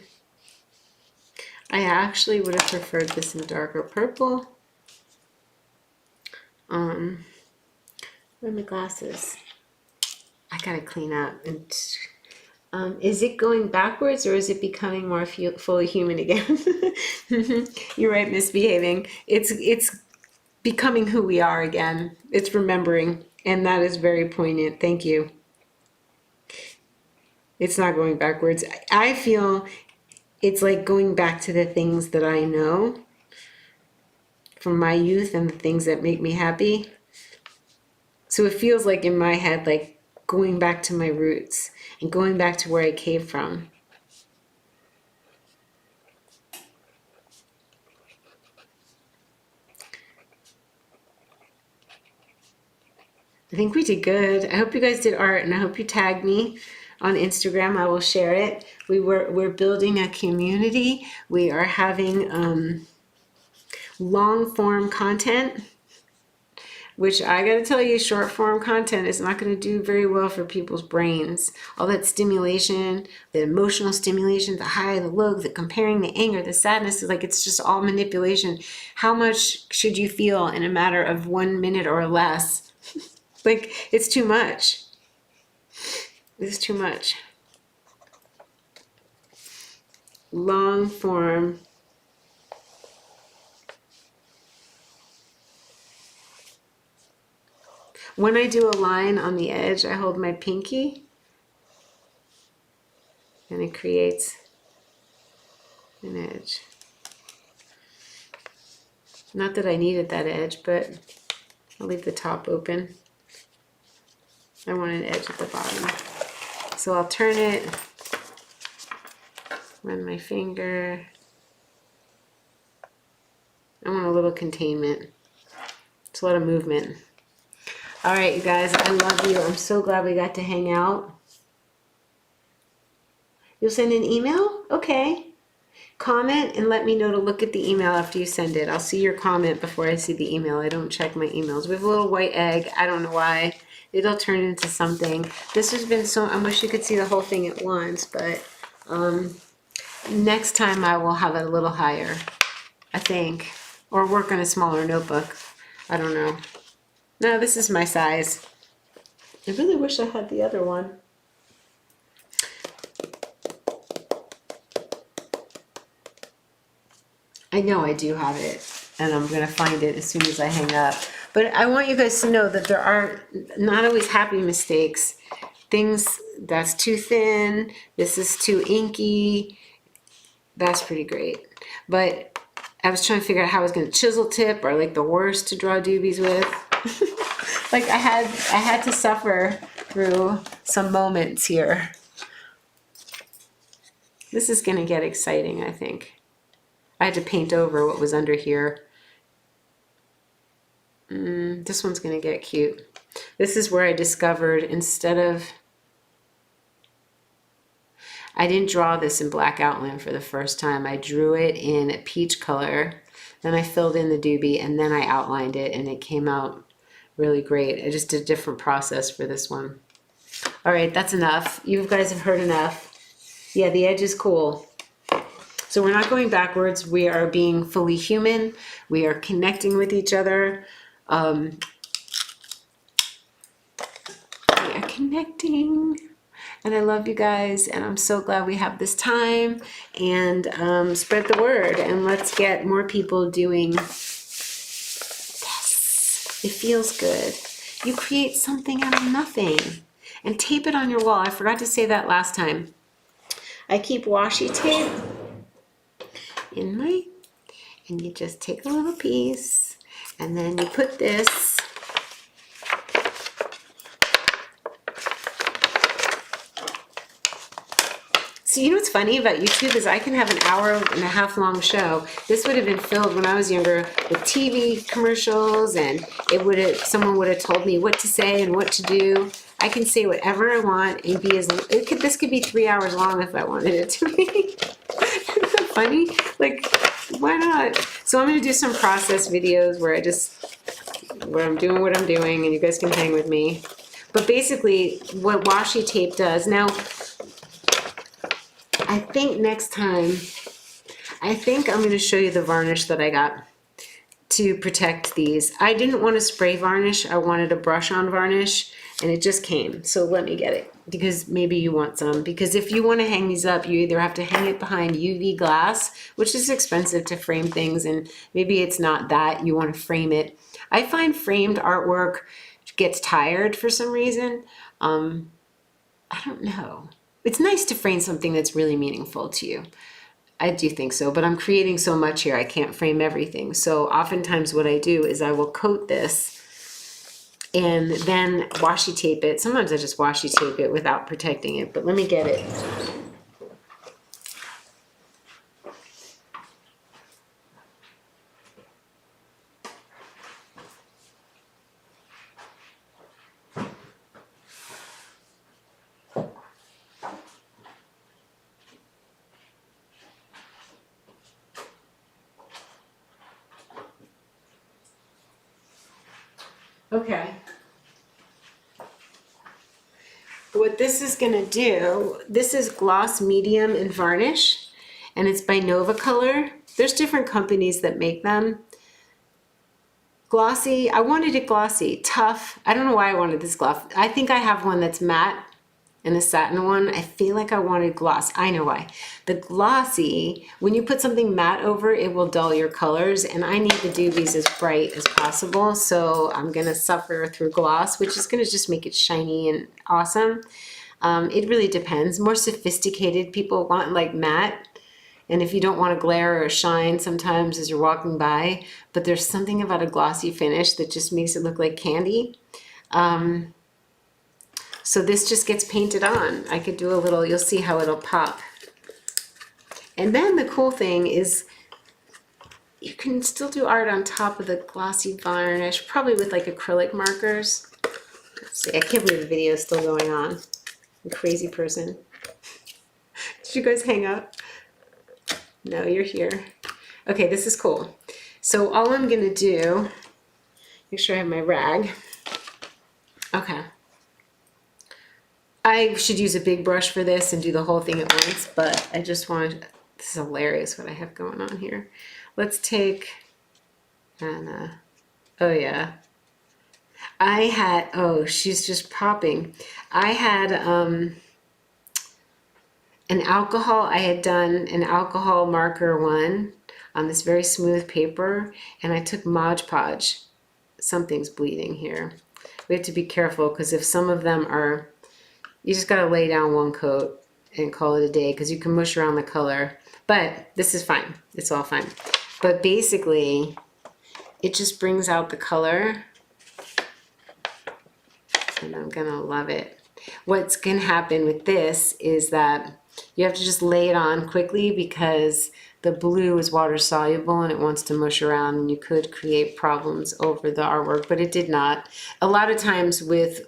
I actually would have preferred this in darker purple. Where are my glasses? I gotta clean up. And is it going backwards or is it becoming more fully human again? You're right, misbehaving. It's becoming who we are again. It's remembering, and that is very poignant. Thank you. It's not going backwards. I feel it's like going back to the things that I know from my youth and the things that make me happy. So it feels like in my head, like going back to my roots and going back to where I came from. I think we did good. I hope you guys did art, and I hope you tagged me on Instagram. I will share it. We're building a community. We are having long form content, which I got to tell you, short form content is not going to do very well for people's brains. All that stimulation, the emotional stimulation, the high, the low, the comparing, the anger, the sadness, is like it's just all manipulation. How much should you feel in a matter of 1 minute or less? Like, it's too much. It's too much. Long form. When I do a line on the edge, I hold my pinky and it creates an edge. Not that I needed that edge, but I'll leave the top open. I want an edge at the bottom. So I'll turn it, run my finger. I want a little containment. It's a lot of movement. All right, you guys, I love you. I'm so glad we got to hang out. You'll send an email? Okay. Comment and let me know to look at the email after you send it. I'll see your comment before I see the email. I don't check my emails. We have a little white egg. I don't know why. It'll turn into something. This has been so, I wish you could see the whole thing at once, but next time I will have it a little higher, I think. Or work on a smaller notebook. I don't know. No, this is my size. I really wish I had the other one. I know I do have it, and I'm going to find it as soon as I hang up. But I want you guys to know that there are not always happy mistakes. Things that's too thin, this is too inky. That's pretty great. But I was trying to figure out how I was going to chisel tip, or like the worst to draw doobies with. Like I had to suffer through some moments here. This is going to get exciting, I think. I had to paint over what was under here. This one's going to get cute. This is where I discovered I didn't draw this in black outline for the first time. I drew it in a peach color. Then I filled in the doobie and then I outlined it and it came out really great. I just did a different process for this one. All right, that's enough. You guys have heard enough. Yeah, the edge is cool. So we're not going backwards. We are being fully human. We are connecting with each other. We are connecting. And I love you guys. And I'm so glad we have this time. And spread the word. And let's get more people doing this. It feels good. You create something out of nothing. And tape it on your wall. I forgot to say that last time. I keep washi tape in my, and you just take a little piece and then you put this so you know what's funny about YouTube is I can have an hour and a half long show. This would have been filled when I was younger with TV commercials, and someone would have told me what to say and what to do. I can say whatever I want and be this could be 3 hours long if I wanted it to be. Isn't that funny? Like, why not? So I'm going to do some process videos where I'm doing what I'm doing and you guys can hang with me. But basically what washi tape does, now I think next time, I'm going to show you the varnish that I got to protect these. I didn't want to spray varnish. I wanted a brush on varnish. And it just came, so let me get it, because maybe you want some. Because if you want to hang these up, you either have to hang it behind UV glass, which is expensive to frame things, and maybe it's not that, you want to frame it. I find framed artwork gets tired for some reason. I don't know. It's nice to frame something that's really meaningful to you. I do think so, but I'm creating so much here, I can't frame everything. So oftentimes what I do is I will coat this and then washi tape it. Sometimes I just washi tape it without protecting it, but let me get it. Okay. What this is going to do, this is gloss medium and varnish, and it's by Nova Color. There's different companies that make them. Glossy, I wanted it glossy. Tough, I don't know why I wanted this gloss. I think I have one that's matte and a satin one. I feel like I wanted gloss. I know why. The glossy, when you put something matte over, it will dull your colors, and I need the doobies as bright as possible, so I'm gonna suffer through gloss, which is gonna just make it shiny and awesome. It really depends. More sophisticated people want like matte, and if you don't want to glare or shine sometimes as you're walking by, but there's something about a glossy finish that just makes it look like candy. So this just gets painted on. I could do a little, you'll see how it'll pop. And then the cool thing is you can still do art on top of the glossy varnish, probably with like acrylic markers. Let's see, I can't believe the video is still going on. I'm a crazy person. Did you guys hang up? No, you're here. Okay, this is cool. So all I'm gonna do, make sure I have my rag. Okay. I should use a big brush for this and do the whole thing at once, but I just wanted, this is hilarious what I have going on here. Let's take, and oh yeah. I had, oh, she's just popping. I had I had done an alcohol marker one on this very smooth paper, and I took Mod Podge. Something's bleeding here. We have to be careful because if some of them are, you just got to lay down one coat and call it a day because you can mush around the color. But this is fine. It's all fine. But basically, it just brings out the color, and I'm going to love it. What's going to happen with this is that you have to just lay it on quickly because the blue is water soluble and it wants to mush around, and you could create problems over the artwork, but it did not. A lot of times with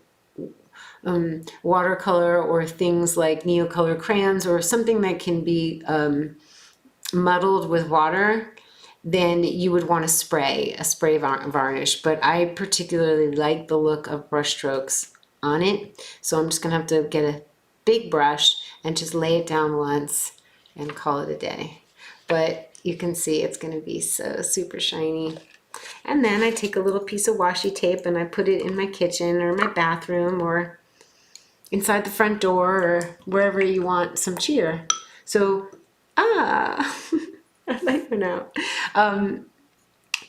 watercolor or things like Neocolor crayons or something that can be muddled with water, then you would want to spray a spray varnish. But I particularly like the look of brush strokes on it, so I'm just gonna have to get a big brush and just lay it down once and call it a day. But you can see it's gonna be so super shiny. And then I take a little piece of washi tape and I put it in my kitchen or my bathroom or inside the front door or wherever you want some cheer. So, I like her now.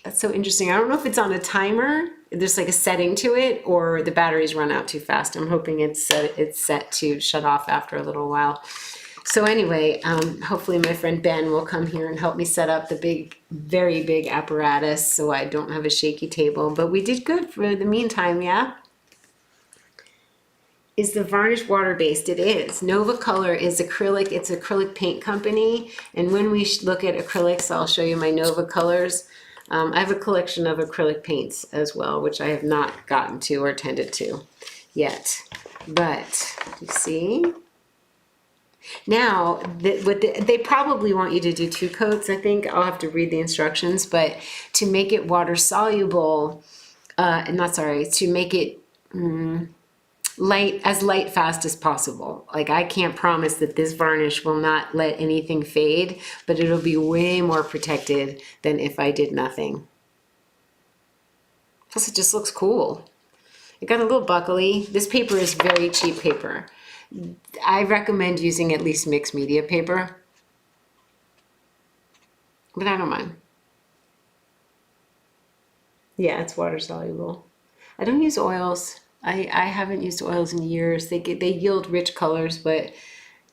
That's so interesting. I don't know if it's on a timer. There's like a setting to it, or the batteries run out too fast. I'm hoping it's set to shut off after a little while. So anyway, hopefully my friend Ben will come here and help me set up the big, very big apparatus so I don't have a shaky table. But we did good for the meantime, yeah? Is the varnish water-based? It is. Nova Color is acrylic. It's an acrylic paint company. And when we look at acrylics, I'll show you my Nova Colors. I have a collection of acrylic paints as well, which I have not gotten to or tended to yet. But you see? Now, they probably want you to do 2 coats, I think. I'll have to read the instructions. But to make it water soluble, to make it light fast as possible. Like, I can't promise that this varnish will not let anything fade, but it'll be way more protected than if I did nothing. Plus it just looks cool. It got a little buckly. This paper is very cheap paper. I recommend using at least mixed media paper, but I don't mind. Yeah, it's water soluble. I don't use oils. I haven't used oils in years. They yield rich colors, but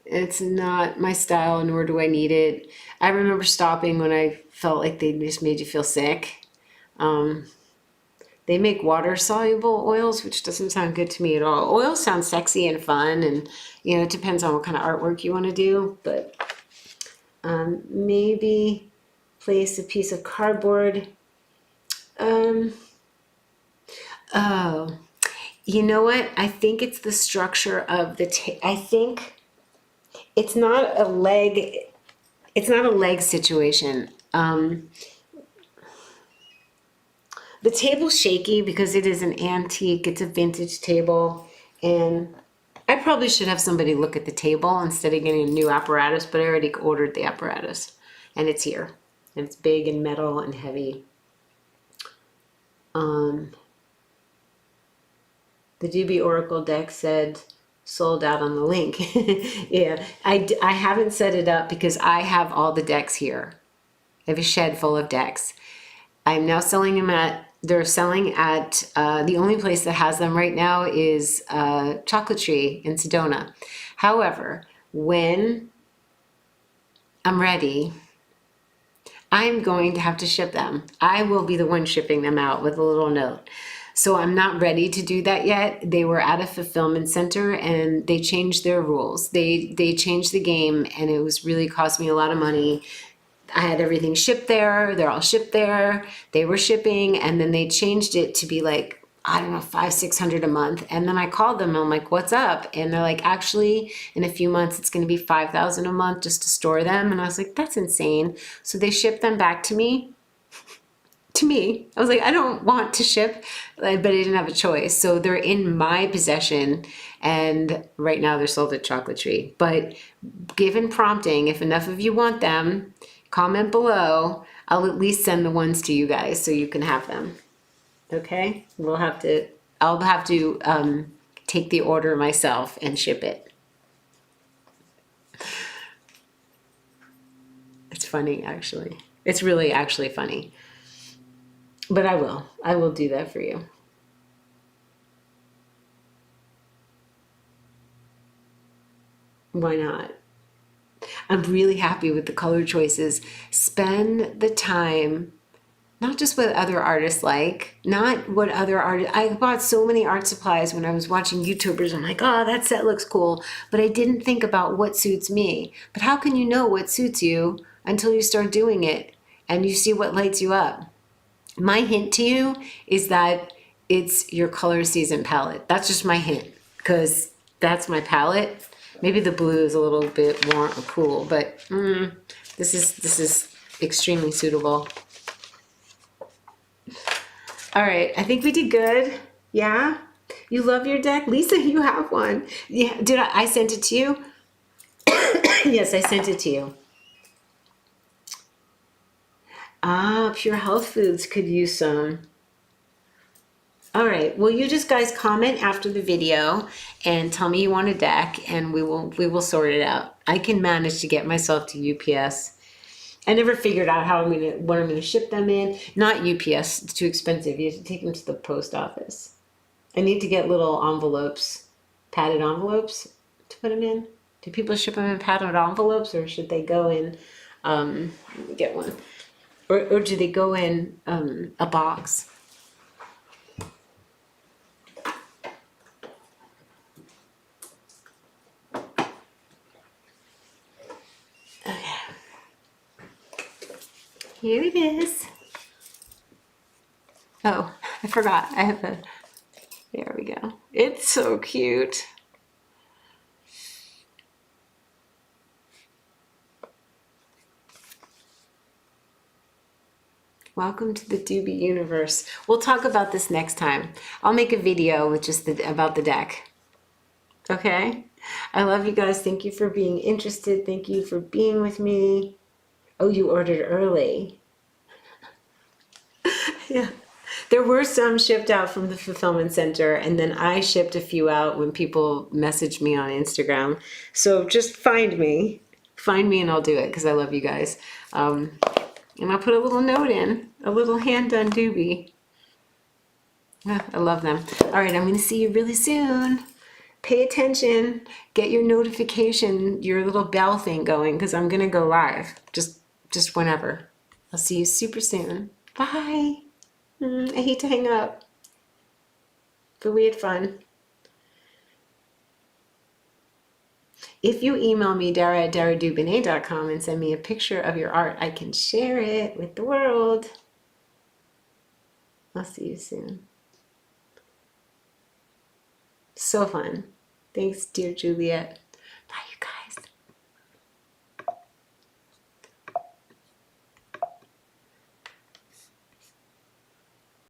it's not my style, nor do I need it. I remember stopping when I felt like they just made you feel sick. They make water soluble oils, which doesn't sound good to me at all. Oils sound sexy and fun, and you know, it depends on what kind of artwork you want to do, but maybe place a piece of cardboard. Oh. You know what? I think it's the structure of the I think it's not a leg. It's not a leg situation. The table's shaky because it is an antique. It's a vintage table, and I probably should have somebody look at the table instead of getting a new apparatus. But I already ordered the apparatus, and it's here, and it's big and metal and heavy. The DB Oracle deck said sold out on the link. Yeah, I haven't set it up because I have all the decks here. I have a shed full of decks. I'm now selling them they're selling at, the only place that has them right now is Chocolate Tree in Sedona. However, when I'm ready, I'm going to have to ship them. I will be the one shipping them out with a little note. So I'm not ready to do that yet. They were at a fulfillment center and they changed their rules. They changed the game, and it was really cost me a lot of money. I had everything shipped there. They're all shipped there. They were shipping, and then they changed it to be like, I don't know, $500-600 a month. And then I called them and I'm like, what's up? And they're like, actually, in a few months, it's going to be $5,000 a month just to store them. And I was like, that's insane. So they shipped them back to me. I was like, I don't want to ship, but I didn't have a choice. So they're in my possession, and right now they're sold at Chocolate Tree. But given prompting, if enough of you want them, comment below. I'll at least send the ones to you guys so you can have them. Okay? We'll have to I'll have to take the order myself and ship it. It's funny, actually. It's really actually funny. But I will do that for you. Why not? I'm really happy with the color choices. Spend the time, not just what other artists like, not what other artists. I bought so many art supplies when I was watching YouTubers. I'm like, oh, that set looks cool. But I didn't think about what suits me. But how can you know what suits you until you start doing it and you see what lights you up? My hint to you is that it's your color season palette. That's just my hint, because that's my palette. Maybe the blue is a little bit more cool, but this is extremely suitable. All right, I think we did good. Yeah? You love your deck? Lisa, you have one. Yeah, did I sent it to you? Yes, I sent it to you. Ah, Pure Health Foods could use some. All right, well, you just guys comment after the video and tell me you want a deck, and we will sort it out. I can manage to get myself to UPS. I never figured out what I'm gonna ship them in. Not UPS, it's too expensive. You have to take them to the post office. I need to get little envelopes, padded envelopes to put them in. Do people ship them in padded envelopes, or should they go in, let me get one. Or do they go in a box? Okay. Here it is. Oh, I forgot. I have a, there we go. It's so cute. Welcome to the doobie universe. We'll talk about this next time. I'll make a video with just about the deck. Okay? I love you guys. Thank you for being interested. Thank you for being with me. Oh, you ordered early. Yeah. There were some shipped out from the fulfillment center, and then I shipped a few out when people messaged me on Instagram. So just find me. Find me and I'll do it, because I love you guys. And I'll put a little note in, a little hand-done doobie. I love them. All right, I'm going to see you really soon. Pay attention. Get your notification, your little bell thing going, because I'm going to go live just whenever. I'll see you super soon. Bye. I hate to hang up, but we had fun. If you email me, dara@daradubine.com, and send me a picture of your art, I can share it with the world. I'll see you soon. So fun. Thanks, dear Juliet.